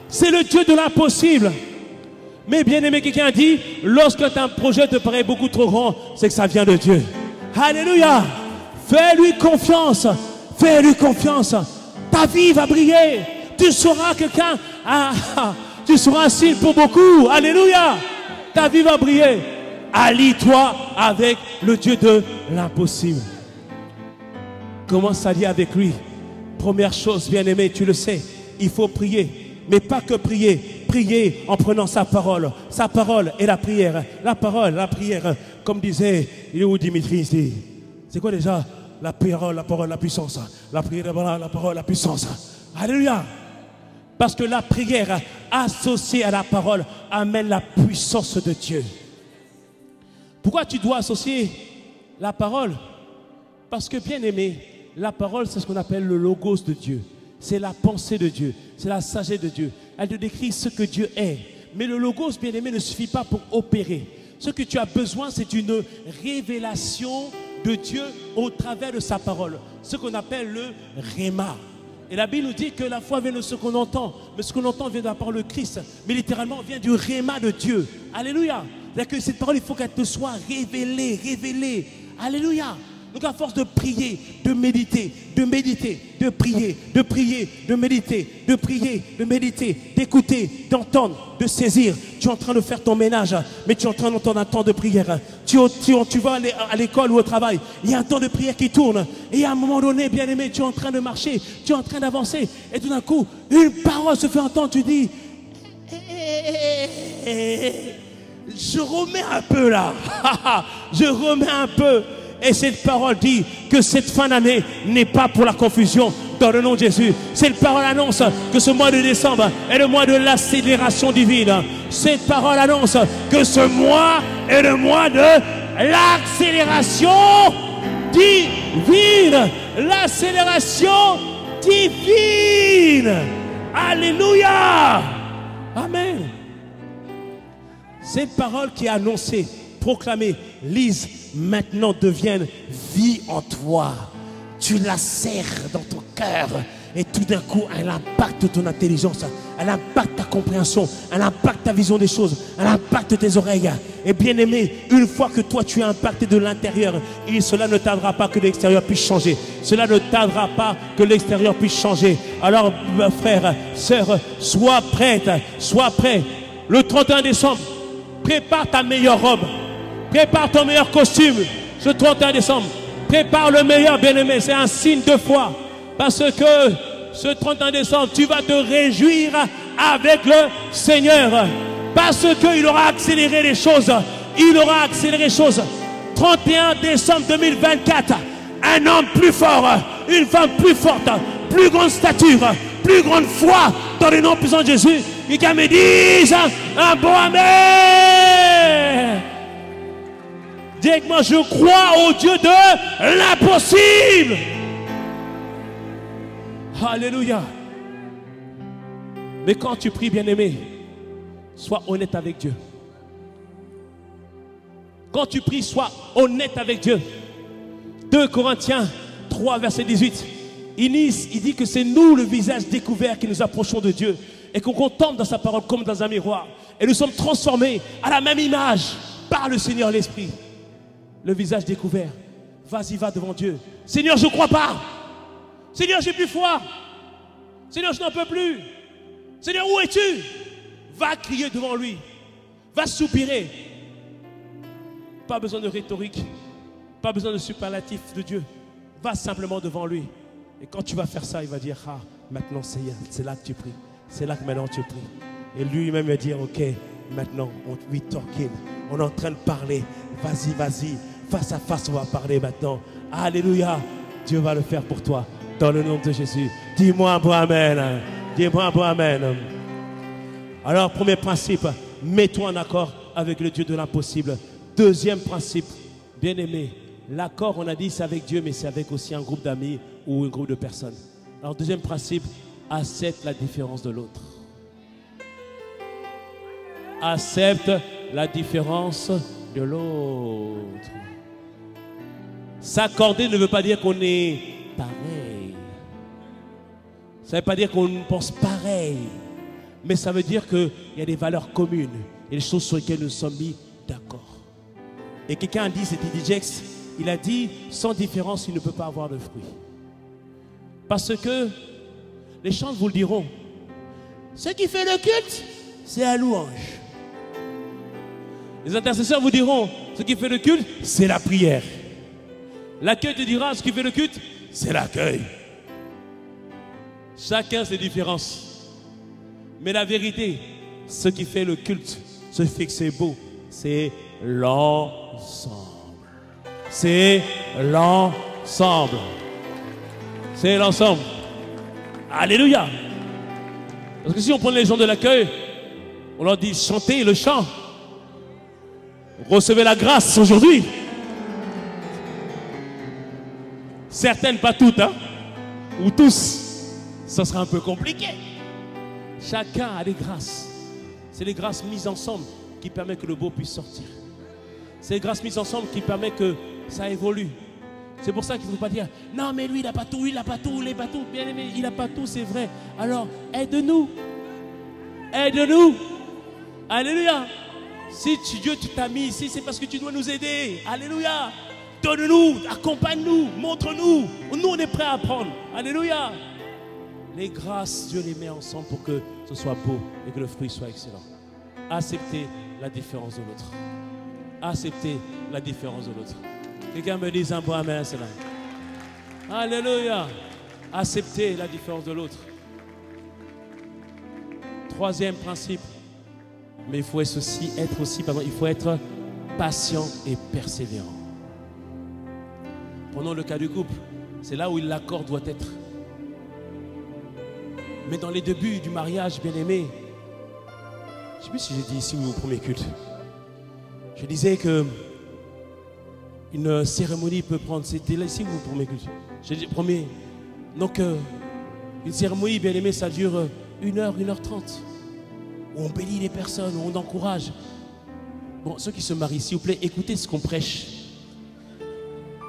A: C'est le Dieu de l'impossible. Mais bien-aimé, quelqu'un a dit, lorsque un projet te paraît beaucoup trop grand, c'est que ça vient de Dieu. Alléluia. Fais-lui confiance. Fais-lui confiance. Ta vie va briller. Tu seras quelqu'un. Tu seras un signe pour beaucoup. Alléluia. Ta vie va briller. Allie-toi avec le Dieu de l'impossible. Commence à lier avec lui. Première chose, bien-aimé, tu le sais, il faut prier. Mais pas que prier. Prier en prenant sa parole. Sa parole et la prière. La parole, la prière. Comme disait, il est où Dimitri ici? C'est quoi déjà? La parole, la puissance. La prière, la parole, la puissance. Alléluia. Parce que la prière associée à la parole amène la puissance de Dieu. Pourquoi tu dois associer la parole? Parce que, bien aimé, la parole, c'est ce qu'on appelle le logos de Dieu. c'est la pensée de Dieu, c'est la sagesse de Dieu. Elle te décrit ce que Dieu est. Mais le logos, bien-aimé, ne suffit pas pour opérer. Ce que tu as besoin, c'est une révélation de Dieu au travers de sa parole. Ce qu'on appelle le Rhéma. Et la Bible nous dit que la foi vient de ce qu'on entend. Mais ce qu'on entend vient de la parole de Christ. Mais littéralement, vient du Rhéma de Dieu. Alléluia. C'est-à-dire que cette parole, il faut qu'elle te soit révélée. Alléluia. Donc à force de prier, de méditer, de prier, de méditer, d'écouter, d'entendre, de saisir. Tu es en train de faire ton ménage, mais tu es en train d'entendre un temps de prière. Tu vas aller à l'école ou au travail, il y a un temps de prière qui tourne. Et à un moment donné, bien aimé, tu es en train de marcher, tu es en train d'avancer. Et tout d'un coup, une parole se fait entendre, tu dis, je remets un peu là, je remets un peu. Et cette parole dit que cette fin d'année n'est pas pour la confusion dans le nom de Jésus. Cette parole annonce que ce mois de décembre est le mois de l'accélération divine. Cette parole annonce que ce mois est le mois de l'accélération divine. L'accélération divine. Alléluia. Amen. Cette parole qui est annoncée, proclamée, lise, maintenant devienne vie en toi. Tu la serres dans ton cœur et tout d'un coup elle impacte ton intelligence, elle impacte ta compréhension, elle impacte ta vision des choses, elle impacte tes oreilles. Et bien aimé, une fois que toi tu es impacté de l'intérieur, cela ne tardera pas que l'extérieur puisse changer. Cela ne tardera pas que l'extérieur puisse changer. Alors frère, sœur, sois prête, sois prêt. Le 31 décembre, prépare ta meilleure robe. Prépare ton meilleur costume ce 31 décembre. Prépare le meilleur, bien-aimé. C'est un signe de foi. Parce que ce 31 décembre, tu vas te réjouir avec le Seigneur. Parce qu'il aura accéléré les choses. Il aura accéléré les choses. 31 décembre 2024. Un homme plus fort, une femme plus forte, plus grande stature, plus grande foi dans le nom puissant de Jésus. Et qu'elle me dise un bon amen. Dis avec moi, je crois au Dieu de l'impossible. Alléluia. Mais quand tu pries, bien-aimé, sois honnête avec Dieu. Quand tu pries, sois honnête avec Dieu. 2 Corinthiens 3, verset 18. Il dit que c'est nous le visage découvert qui nous approchons de Dieu et qu'on contemple dans sa parole comme dans un miroir. Et nous sommes transformés à la même image par le Seigneur l'Esprit. Le visage découvert. Vas-y, va devant Dieu. Seigneur, je ne crois pas. Seigneur, j'ai plus foi. Seigneur, je n'en peux plus. Seigneur, où es-tu? Va crier devant lui. Va soupirer. Pas besoin de rhétorique. Pas besoin de superlatif de Dieu. Va simplement devant lui. Et quand tu vas faire ça, il va dire, ah, maintenant c'est là que tu pries. C'est là que maintenant tu pries. Et lui-même va dire, ok, maintenant, we talking. On est en train de parler. Vas-y, vas-y. Face à face, on va parler maintenant. Alléluia. Dieu va le faire pour toi. Dans le nom de Jésus. Dis-moi un bon amen. Dis-moi un bon amen. Alors, premier principe, mets-toi en accord avec le Dieu de l'impossible. Deuxième principe, bien-aimé, l'accord, on a dit, c'est avec Dieu, mais c'est avec aussi un groupe d'amis ou un groupe de personnes. Alors, deuxième principe, accepte la différence de l'autre. Accepte la différence de l'autre. S'accorder ne veut pas dire qu'on est pareil. Ça ne veut pas dire qu'on pense pareil. Mais ça veut dire qu'il y a des valeurs communes et des choses sur lesquelles nous sommes mis d'accord. Et quelqu'un a dit, c'était Dijex, il a dit, sans différence, il ne peut pas avoir de fruits. Parce que les chants vous le diront. Ce qui fait le culte, c'est la louange. Les intercesseurs vous diront, ce qui fait le culte, c'est la prière. L'accueil te dira, ce qui fait le culte, c'est l'accueil. Chacun ses différences. Mais la vérité, ce qui fait le culte, ce qui fait que c'est beau, c'est l'ensemble. C'est l'ensemble. C'est l'ensemble. Alléluia. Parce que si on prend les gens de l'accueil, on leur dit chantez le chant. Recevez la grâce aujourd'hui. Certaines, pas toutes, hein, ou tous. ça sera un peu compliqué. Chacun a des grâces. C'est les grâces mises ensemble qui permettent que le beau puisse sortir. C'est les grâces mises ensemble qui permettent que ça évolue. C'est pour ça qu'il ne faut pas dire « Non, mais lui, il n'a pas tout, il n'a pas tout, il n'a pas tout. » Bien aimé, il n'a pas tout, c'est vrai. Alors, aide-nous. Aide-nous. Alléluia. Si Dieu t'a mis ici, c'est parce que tu dois nous aider. Alléluia. Donne-nous, accompagne-nous, montre-nous. Nous, on est prêts à apprendre. Alléluia. Les grâces, Dieu les met ensemble pour que ce soit beau et que le fruit soit excellent. Acceptez la différence de l'autre. Acceptez la différence de l'autre. Quelqu'un me dise un bon amen à cela. Alléluia. Acceptez la différence de l'autre. Troisième principe. Mais il faut il faut être patient et persévérant. Prenons le cas du couple. C'est là où l'accord doit être. Mais dans les débuts du mariage, bien aimé, je ne sais plus si j'ai dit ici ou au premier culte. Je disais que une cérémonie peut prendre, c'était là ici ou au premier culte? J'ai dit premier. Donc, une cérémonie, bien aimé, ça dure 1h, 1h30. Où on bénit les personnes, où on encourage. Bon, ceux qui se marient, s'il vous plaît, écoutez ce qu'on prêche.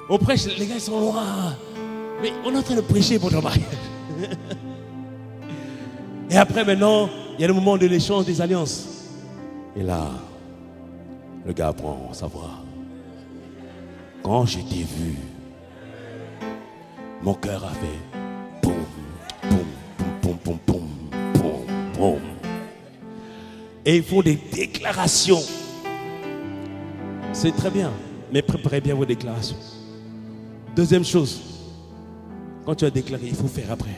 A: On prêche, les gars ils sont loin. Mais on est en train de prêcher pour ton mariage. Et après, maintenant, il y a le moment de l'échange des alliances. Et là, le gars apprend sa voix. Quand je t'ai vu, mon cœur a fait boum, boum, boum, boum, boum, boum, boum. Et ils font des déclarations. C'est très bien, mais préparez bien vos déclarations. Deuxième chose, quand tu as déclaré, il faut faire après.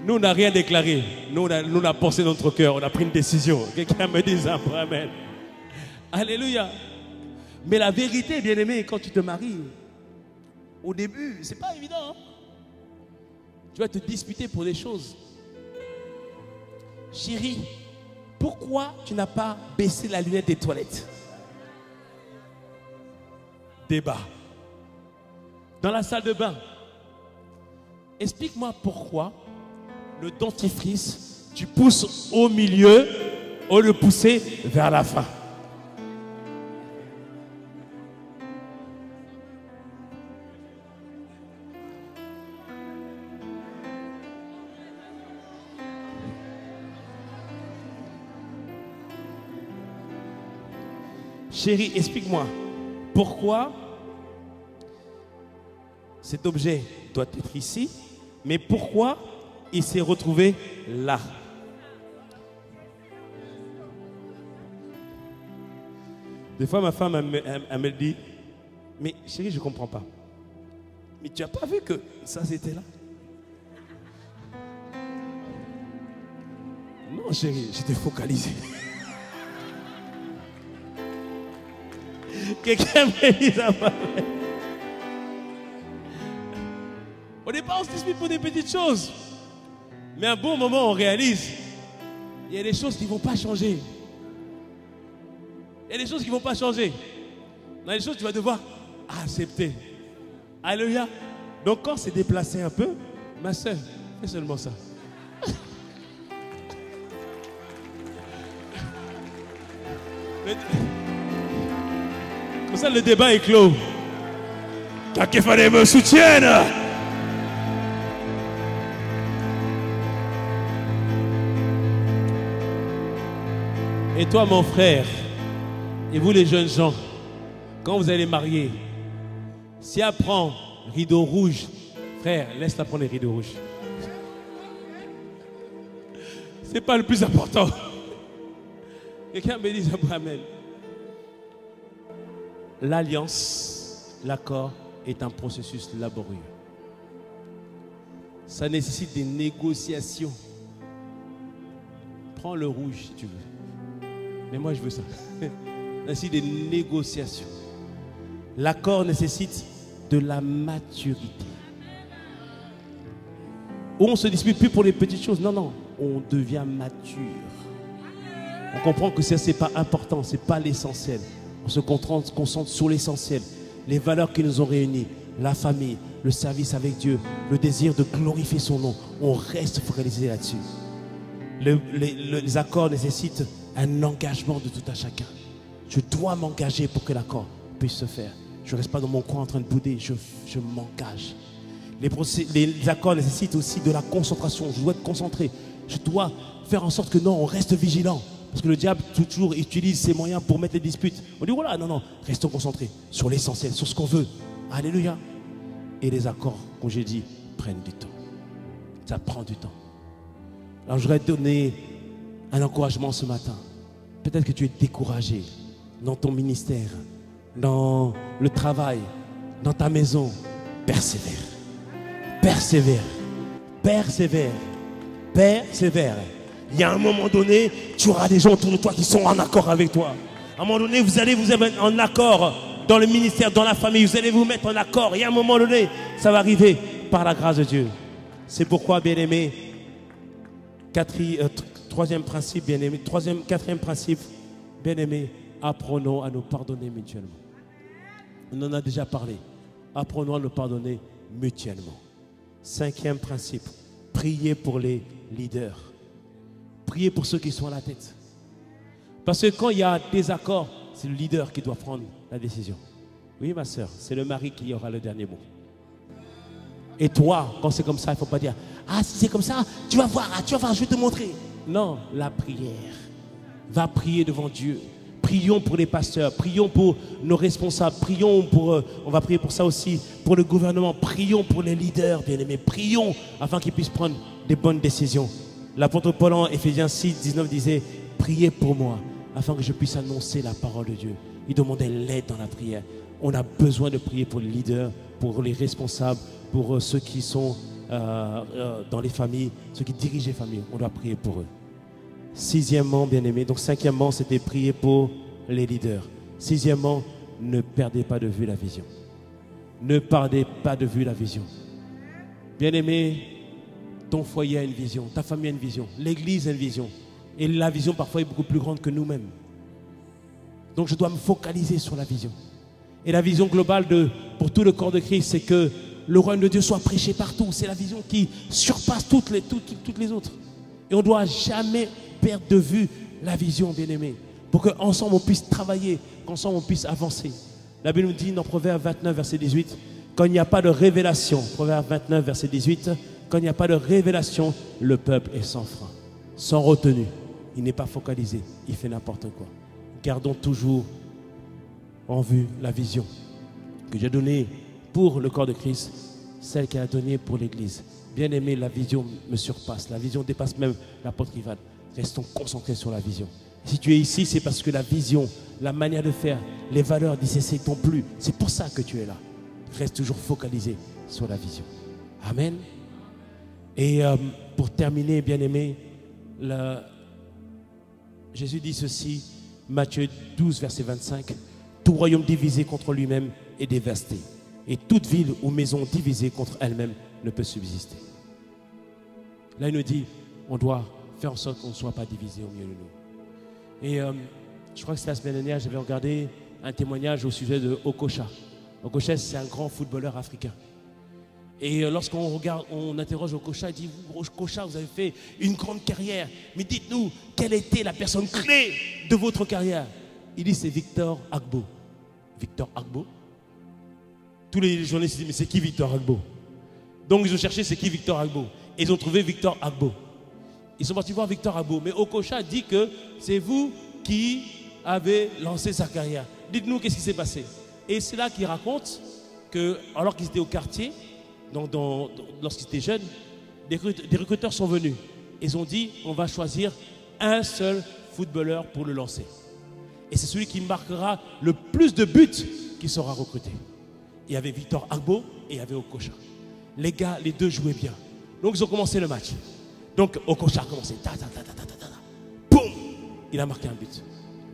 A: Nous, on n'a rien déclaré. Nous, on a pensé dans notre cœur. On a pris une décision. Quelqu'un me dise un peu amen. Alléluia. Mais la vérité, bien aimé, quand tu te maries, au début, c'est pas évident. Hein? Tu vas te disputer pour des choses. Chérie, pourquoi tu n'as pas baissé la lunette des toilettes? Débat. Dans la salle de bain, explique-moi pourquoi le dentifrice, tu pousses au milieu au lieu de pousser vers la fin. Chérie, explique-moi pourquoi cet objet doit être ici, mais pourquoi il s'est retrouvé là. Des fois, ma femme, elle me dit, mais chérie, je ne comprends pas. Mais tu n'as pas vu que ça, c'était là? Non, chérie, j'étais focalisé. Quelqu'un me dit ça. Au départ, on se dispute pour des petites choses. Mais à un bon moment, on réalise il y a des choses qui ne vont pas changer. Il y a des choses qui ne vont pas changer. Il y a des choses que tu vas devoir accepter. Alléluia. Donc quand c'est déplacé un peu, ma soeur, fais seulement ça. Comme ça, le débat est clos. Tant qu'il fallait me soutienne. Et toi, mon frère, et vous les jeunes gens, quand vous allez marier, si elle prend rideau rouge, frère, laisse-la prendre les rideaux rouges. C'est pas le plus important. Quelqu'un me dit amen. L'alliance, l'accord est un processus laborieux. Ça nécessite des négociations. Prends le rouge si tu veux. Mais moi, je veux ça. Ainsi, des négociations. L'accord nécessite de la maturité. Où on ne se dispute plus pour les petites choses. Non, non. On devient mature. On comprend que ça, ce n'est pas important. Ce n'est pas l'essentiel. On se concentre sur l'essentiel. Les valeurs qui nous ont réunis.
B: la famille, le service avec Dieu, le désir de glorifier son nom, on reste focalisé là-dessus. Les accords nécessitent un engagement de tout à chacun. Je dois m'engager pour que l'accord puisse se faire. Je ne reste pas dans mon coin en train de bouder, je m'engage. Les accords nécessitent aussi de la concentration. Je dois être concentré. Je dois faire en sorte que non, on reste vigilant. Parce que le diable toujours utilise ses moyens pour mettre les disputes. On dit voilà, non, restons concentrés sur l'essentiel, sur ce qu'on veut. Alléluia. Et les accords, comme j'ai dit, prennent du temps. Ça prend du temps. Alors je voudrais te donner un encouragement ce matin. Peut-être que tu es découragé dans ton ministère, dans le travail, dans ta maison. Persévère. Persévère. Persévère. Persévère. Il y a un moment donné, tu auras des gens autour de toi qui sont en accord avec toi. À un moment donné, vous allez vous mettre en accord dans le ministère, dans la famille. Vous allez vous mettre en accord. Et à un moment donné, ça va arriver par la grâce de Dieu. C'est pourquoi, bien-aimés, quatrième principe, bien-aimés, apprenons à nous pardonner mutuellement. On en a déjà parlé. Apprenons à nous pardonner mutuellement. 5e principe, priez pour les leaders. Priez pour ceux qui sont à la tête. Parce que quand il y a des accords, c'est le leader qui doit prendre la décision. Oui, ma soeur, c'est le mari qui aura le dernier mot. Et toi, quand c'est comme ça, il ne faut pas dire « Ah, si c'est comme ça, tu vas voir, je vais te montrer. » Non, la prière. Va prier devant Dieu. Prions pour les pasteurs, prions pour nos responsables, prions pour, on va prier pour ça aussi, pour le gouvernement, prions pour les leaders, bien-aimés, prions afin qu'ils puissent prendre des bonnes décisions. L'apôtre Paul en Éphésiens 6, 19 disait « Priez pour moi, afin que je puisse annoncer la parole de Dieu. » Il demandait l'aide dans la prière. On a besoin de prier pour les leaders, pour les responsables, pour ceux qui sont dans les familles, ceux qui dirigent les familles. On doit prier pour eux. 6e, bien-aimés. Donc 5e, c'était prier pour les leaders. 6e, ne perdez pas de vue la vision. Ne perdez pas de vue la vision. Bien-aimés, ton foyer a une vision, ta famille a une vision, l'église a une vision. Et la vision parfois est beaucoup plus grande que nous-mêmes. Donc je dois me focaliser sur la vision. Et la vision globale pour tout le corps de Christ, c'est que le royaume de Dieu soit prêché partout. C'est la vision qui surpasse toutes les autres. Et on ne doit jamais perdre de vue la vision, bien-aimée, pour qu'ensemble on puisse travailler, qu'ensemble on puisse avancer. La Bible nous dit dans Proverbe 29, verset 18, quand il n'y a pas de révélation, Proverbe 29, verset 18, quand il n'y a pas de révélation, le peuple est sans frein, sans retenue. Il n'est pas focalisé, il fait n'importe quoi. Gardons toujours en vue la vision que Dieu a donnée pour le corps de Christ, celle qu'il a donnée pour l'Église. Bien aimé, la vision me surpasse, la vision dépasse même l'apôtre Ivan. Restons concentrés sur la vision. Si tu es ici, c'est parce que la vision, la manière de faire, les valeurs d'ICC t'ont plu. C'est pour ça que tu es là. Reste toujours focalisé sur la vision. Amen. Et pour terminer, bien aimé, Jésus dit ceci, Matthieu 12, verset 25. Tout royaume divisé contre lui-même est dévasté. Et toute ville ou maison divisée contre elle-même ne peut subsister. Là, il nous dit, on doit faire en sorte qu'on ne soit pas divisé au milieu de nous. Et je crois que c'était la semaine dernière, j'avais regardé un témoignage au sujet de Okocha. Okocha, c'est un grand footballeur africain. Et lorsqu'on regarde, on interroge Okocha, il dit, Okocha, vous avez fait une grande carrière, mais dites-nous, quelle était la personne clé de votre carrière? Il dit, c'est Victor Agbo. Victor Agbo? Tous les journalistes disent, mais c'est qui Victor Agbo? Donc ils ont cherché, c'est qui Victor Agbo? Et ils ont trouvé Victor Agbo. Ils sont partis voir Victor Agbo. Mais Okocha dit que c'est vous qui avez lancé sa carrière. Dites-nous qu'est-ce qui s'est passé. Et c'est là qu'il raconte que, alors qu'ils étaient au quartier, lorsqu'ils étaient jeunes, des recruteurs sont venus. Ils ont dit, on va choisir un seul footballeur pour le lancer. Et c'est celui qui marquera le plus de buts qui sera recruté. Il y avait Victor Agbo et il y avait Okocha. Les gars, les deux jouaient bien. Donc ils ont commencé le match. Donc Okocha a commencé. Boum! Il a marqué un but.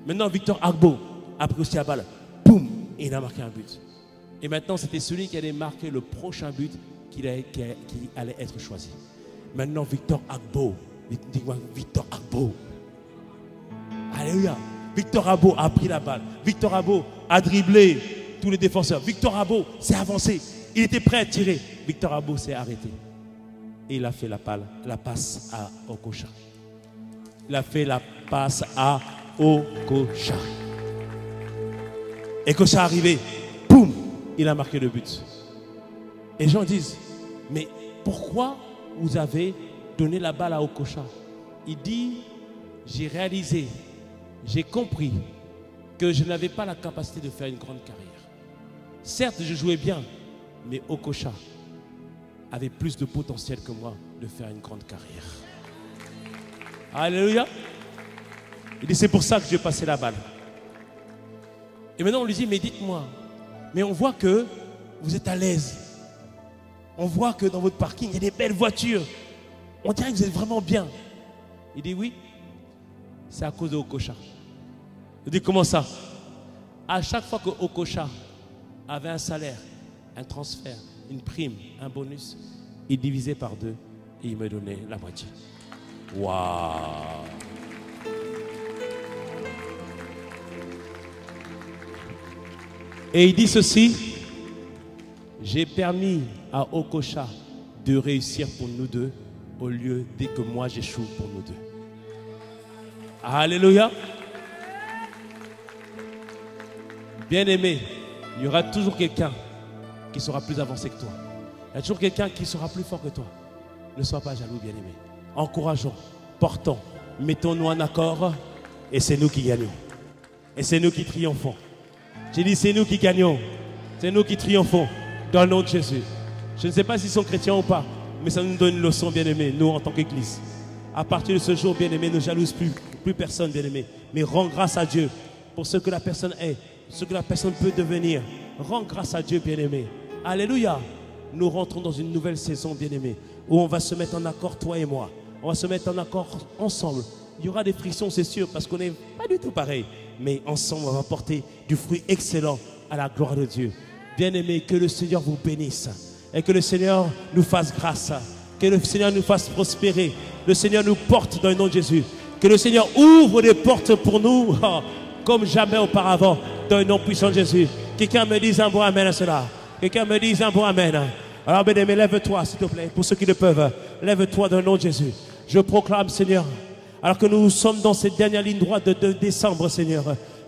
B: Maintenant Victor Agbo a pris aussi la balle. Boum! Et il a marqué un but. Et maintenant c'était celui qui allait marquer le prochain but qui allait être choisi. Maintenant Victor Agbo. Dis-moi Victor Agbo. Alléluia. Victor Agbo a pris la balle. Victor Agbo a dribblé tous les défenseurs. Victor Agbo s'est avancé. Il était prêt à tirer. Victor Abou s'est arrêté. Et il a fait la passe à Okocha. Il a fait la passe à Okocha. Et Okocha est arrivé. Boum! Il a marqué le but. Et les gens disent, mais pourquoi vous avez donné la balle à Okocha? Il dit, j'ai réalisé, j'ai compris que je n'avais pas la capacité de faire une grande carrière. Certes, je jouais bien, mais Okocha avait plus de potentiel que moi de faire une grande carrière. Alléluia. Il dit, c'est pour ça que j'ai passé la balle. Et maintenant, on lui dit, mais dites-moi, mais on voit que vous êtes à l'aise. On voit que dans votre parking, il y a des belles voitures. On dirait que vous êtes vraiment bien. Il dit, oui, c'est à cause de Okocha. Il dit, comment ça? À chaque fois que Okocha avait un salaire, un transfert, une prime, un bonus, il divisait par 2 et il me donnait la moitié. Waouh! Et il dit ceci, j'ai permis à Okocha de réussir pour nous deux au lieu dès que moi j'échoue pour nous deux. Alléluia. Bien-aimé, il y aura toujours quelqu'un qui sera plus avancé que toi. Il y a toujours quelqu'un qui sera plus fort que toi. Ne sois pas jaloux, bien-aimé. Encourageons, portons, mettons-nous en accord et c'est nous qui gagnons. Et c'est nous qui triomphons. J'ai dit c'est nous qui gagnons. C'est nous qui triomphons dans le nom de Jésus. Je ne sais pas s'ils sont chrétiens ou pas, mais ça nous donne une leçon, bien-aimé, nous en tant qu'Église. À partir de ce jour, bien-aimé, ne jalouse plus personne, bien-aimé. Mais rends grâce à Dieu pour ce que la personne est, ce que la personne peut devenir. Rends grâce à Dieu, bien-aimé. Alléluia. Nous rentrons dans une nouvelle saison, bien-aimé, où on va se mettre en accord, toi et moi. On va se mettre en accord ensemble. Il y aura des frictions, c'est sûr, parce qu'on n'est pas du tout pareil. Mais ensemble, on va porter du fruit excellent à la gloire de Dieu. Bien-aimé, que le Seigneur vous bénisse. Et que le Seigneur nous fasse grâce. Que le Seigneur nous fasse prospérer. Le Seigneur nous porte dans le nom de Jésus. Que le Seigneur ouvre des portes pour nous, comme jamais auparavant, dans le nom puissant de Jésus. Quelqu'un me dise un bon amen à cela. Quelqu'un me dise un bon amen. Alors, bien-aimé, lève-toi, s'il te plaît. Pour ceux qui le peuvent, lève-toi dans le nom de Jésus. Je proclame, Seigneur, alors que nous sommes dans cette dernière ligne droite de décembre, Seigneur,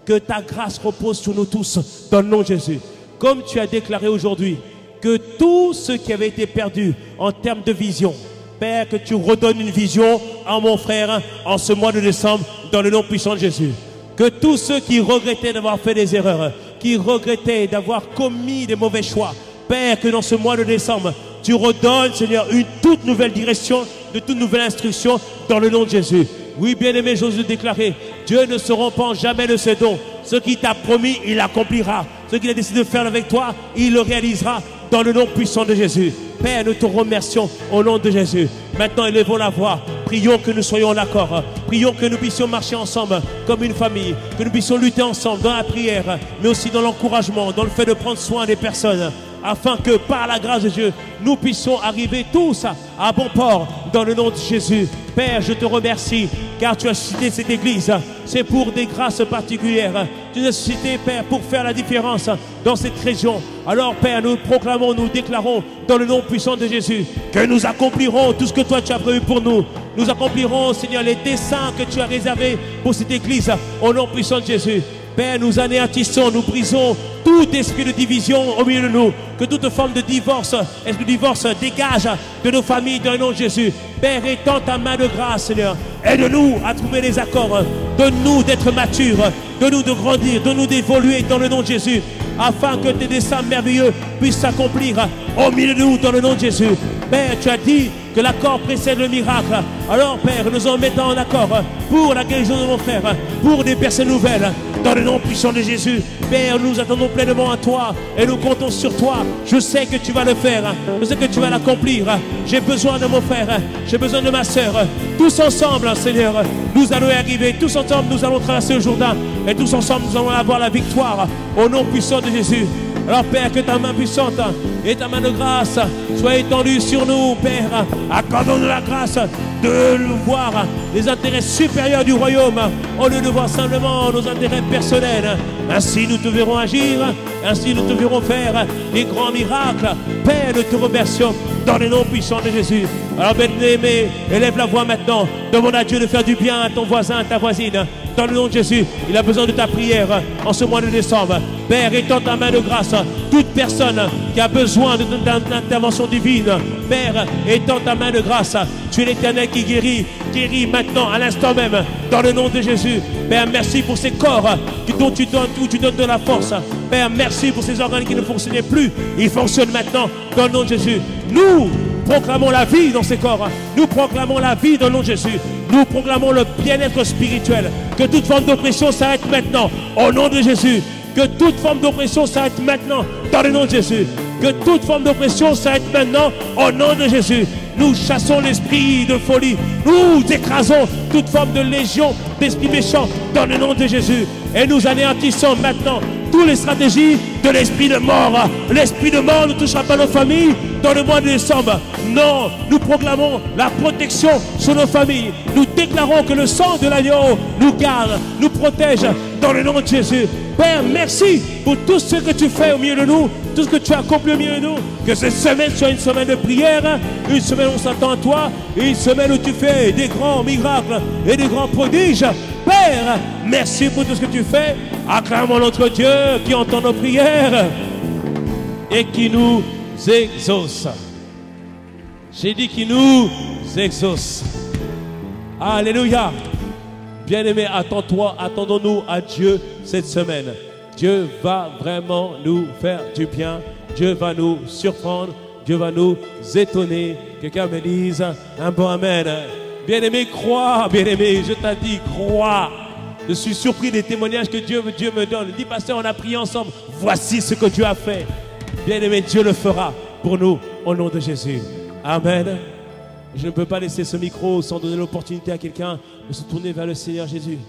B: que ta grâce repose sur nous tous, dans le nom de Jésus. Comme tu as déclaré aujourd'hui, que tout ce qui avait été perdu en termes de vision, Père, que tu redonnes une vision à mon frère en ce mois de décembre, dans le nom puissant de Jésus. Que tous ceux qui regrettaient d'avoir fait des erreurs, qui regrettaient d'avoir commis des mauvais choix, Père, que dans ce mois de décembre, tu redonnes, Seigneur, une toute nouvelle direction, de toute nouvelle instruction, dans le nom de Jésus. Oui, bien-aimé, j'ose le déclarer, Dieu ne se repent jamais de ses dons. Ce qu'il t'a promis, il l'accomplira. Ce qu'il a décidé de faire avec toi, il le réalisera dans le nom puissant de Jésus. Père, nous te remercions au nom de Jésus. Maintenant, élevons la voix. Prions que nous soyons d'accord. Prions que nous puissions marcher ensemble comme une famille. Que nous puissions lutter ensemble dans la prière, mais aussi dans l'encouragement, dans le fait de prendre soin des personnes. Afin que par la grâce de Dieu, nous puissions arriver tous à bon port dans le nom de Jésus. Père, je te remercie car tu as suscité cette église. C'est pour des grâces particulières. Tu as suscité, Père, pour faire la différence dans cette région. Alors, Père, nous proclamons, nous déclarons dans le nom puissant de Jésus que nous accomplirons tout ce que toi tu as prévu pour nous. Nous accomplirons, Seigneur, les desseins que tu as réservés pour cette église au nom puissant de Jésus. Père, nous anéantissons, nous brisons tout esprit de division au milieu de nous. Que toute forme de divorce, esprit de divorce dégage de nos familles dans le nom de Jésus. Père, étends ta main de grâce, Seigneur. Aide-nous à trouver les accords. Donne-nous d'être matures. Donne-nous de grandir. Donne-nous d'évoluer dans le nom de Jésus. Afin que tes desseins merveilleux puissent s'accomplir au milieu de nous dans le nom de Jésus. Père, tu as dit que l'accord précède le miracle. Alors, Père, nous en mettons en accord pour la guérison de mon frère, pour des personnes nouvelles, dans le nom puissant de Jésus. Père, nous attendons pleinement à toi et nous comptons sur toi. Je sais que tu vas le faire. Je sais que tu vas l'accomplir. J'ai besoin de mon frère. J'ai besoin de ma soeur. Tous ensemble, Seigneur, nous allons y arriver. Tous ensemble, nous allons traverser le Jourdain. Et tous ensemble, nous allons avoir la victoire. Au nom puissant de Jésus. Alors Père, que ta main puissante et ta main de grâce soient étendues sur nous, Père. Accorde-nous la grâce de voir les intérêts supérieurs du royaume au lieu de voir simplement nos intérêts personnels. Ainsi nous te verrons agir, ainsi nous te verrons faire des grands miracles. Père, nous te remercions dans les noms puissants de Jésus. Alors bien-aimé, élève la voix maintenant. Demande à Dieu de faire du bien à ton voisin, à ta voisine. Dans le nom de Jésus, il a besoin de ta prière en ce mois de décembre. Père, étends ta main de grâce. Toute personne qui a besoin d'une intervention divine, Père, étends ta main de grâce. Tu es l'Éternel qui guérit. Guéris maintenant, à l'instant même, dans le nom de Jésus. Père, merci pour ces corps dont tu donnes de la force. Père, merci pour ces organes qui ne fonctionnaient plus. Ils fonctionnent maintenant, dans le nom de Jésus. Nous proclamons la vie dans ces corps. Nous proclamons la vie dans le nom de Jésus. Nous proclamons le bien-être spirituel. Que toute forme d'oppression s'arrête maintenant, au nom de Jésus. Que toute forme d'oppression s'arrête maintenant, dans le nom de Jésus. Que toute forme d'oppression s'arrête maintenant, au nom de Jésus. Nous chassons l'esprit de folie. Nous écrasons toute forme de légion d'esprits méchants, dans le nom de Jésus. Et nous anéantissons maintenant toutes les stratégies de l'esprit de mort. L'esprit de mort ne touchera pas nos familles dans le mois de décembre. Non, nous proclamons la protection sur nos familles. Nous déclarons que le sang de l'agneau nous garde, nous protège dans le nom de Jésus. Père, merci pour tout ce que tu fais au milieu de nous, tout ce que tu as accompli au milieu de nous. Que cette semaine soit une semaine de prière, une semaine où on s'attend à toi, une semaine où tu fais des grands miracles et des grands prodiges. Père, merci pour tout ce que tu fais. Acclamons notre Dieu qui entend nos prières et qui nous exauce. J'ai dit qu'il nous exauce. Alléluia. Bien-aimé, attendons-nous à Dieu cette semaine. Dieu va vraiment nous faire du bien. Dieu va nous surprendre. Dieu va nous étonner. Quelqu'un me dise un bon amen. Bien-aimé, crois. Bien-aimé, je t'ai dit, crois. Je suis surpris des témoignages que Dieu me donne. Dis, pasteur, on a prié ensemble. Voici ce que Dieu a fait. Bien-aimé, Dieu le fera pour nous au nom de Jésus. Amen. Je ne peux pas laisser ce micro sans donner l'opportunité à quelqu'un de se tourner vers le Seigneur Jésus.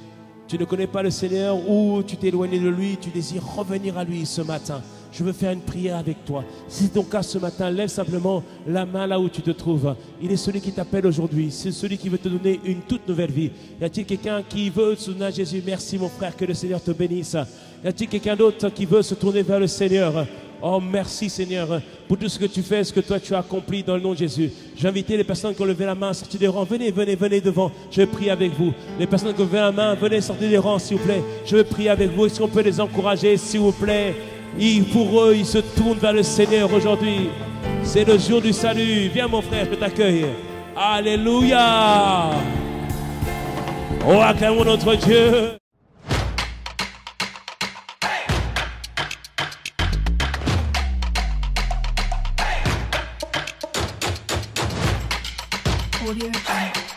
B: Tu ne connais pas le Seigneur ou tu t'es éloigné de lui, tu désires revenir à lui ce matin. Je veux faire une prière avec toi. Si c'est ton cas ce matin, lève simplement la main là où tu te trouves. Il est celui qui t'appelle aujourd'hui. C'est celui qui veut te donner une toute nouvelle vie. Y a-t-il quelqu'un qui veut se tourner à Jésus? Merci mon frère, que le Seigneur te bénisse. Y a-t-il quelqu'un d'autre qui veut se tourner vers le Seigneur? Oh, merci Seigneur pour tout ce que tu fais, ce que toi tu as accompli dans le nom de Jésus. J'ai invité les personnes qui ont levé la main, sortez des rangs. Venez, venez, venez devant. Je prie avec vous. Les personnes qui ont levé la main, venez, sortez des rangs s'il vous plaît. Je veux prier avec vous. Est-ce qu'on peut les encourager s'il vous plaît? Pour eux, ils se tournent vers le Seigneur aujourd'hui. C'est le jour du salut. Viens mon frère, je t'accueille. Alléluia. Oh, acclamons notre Dieu.
C: Audio Jungle.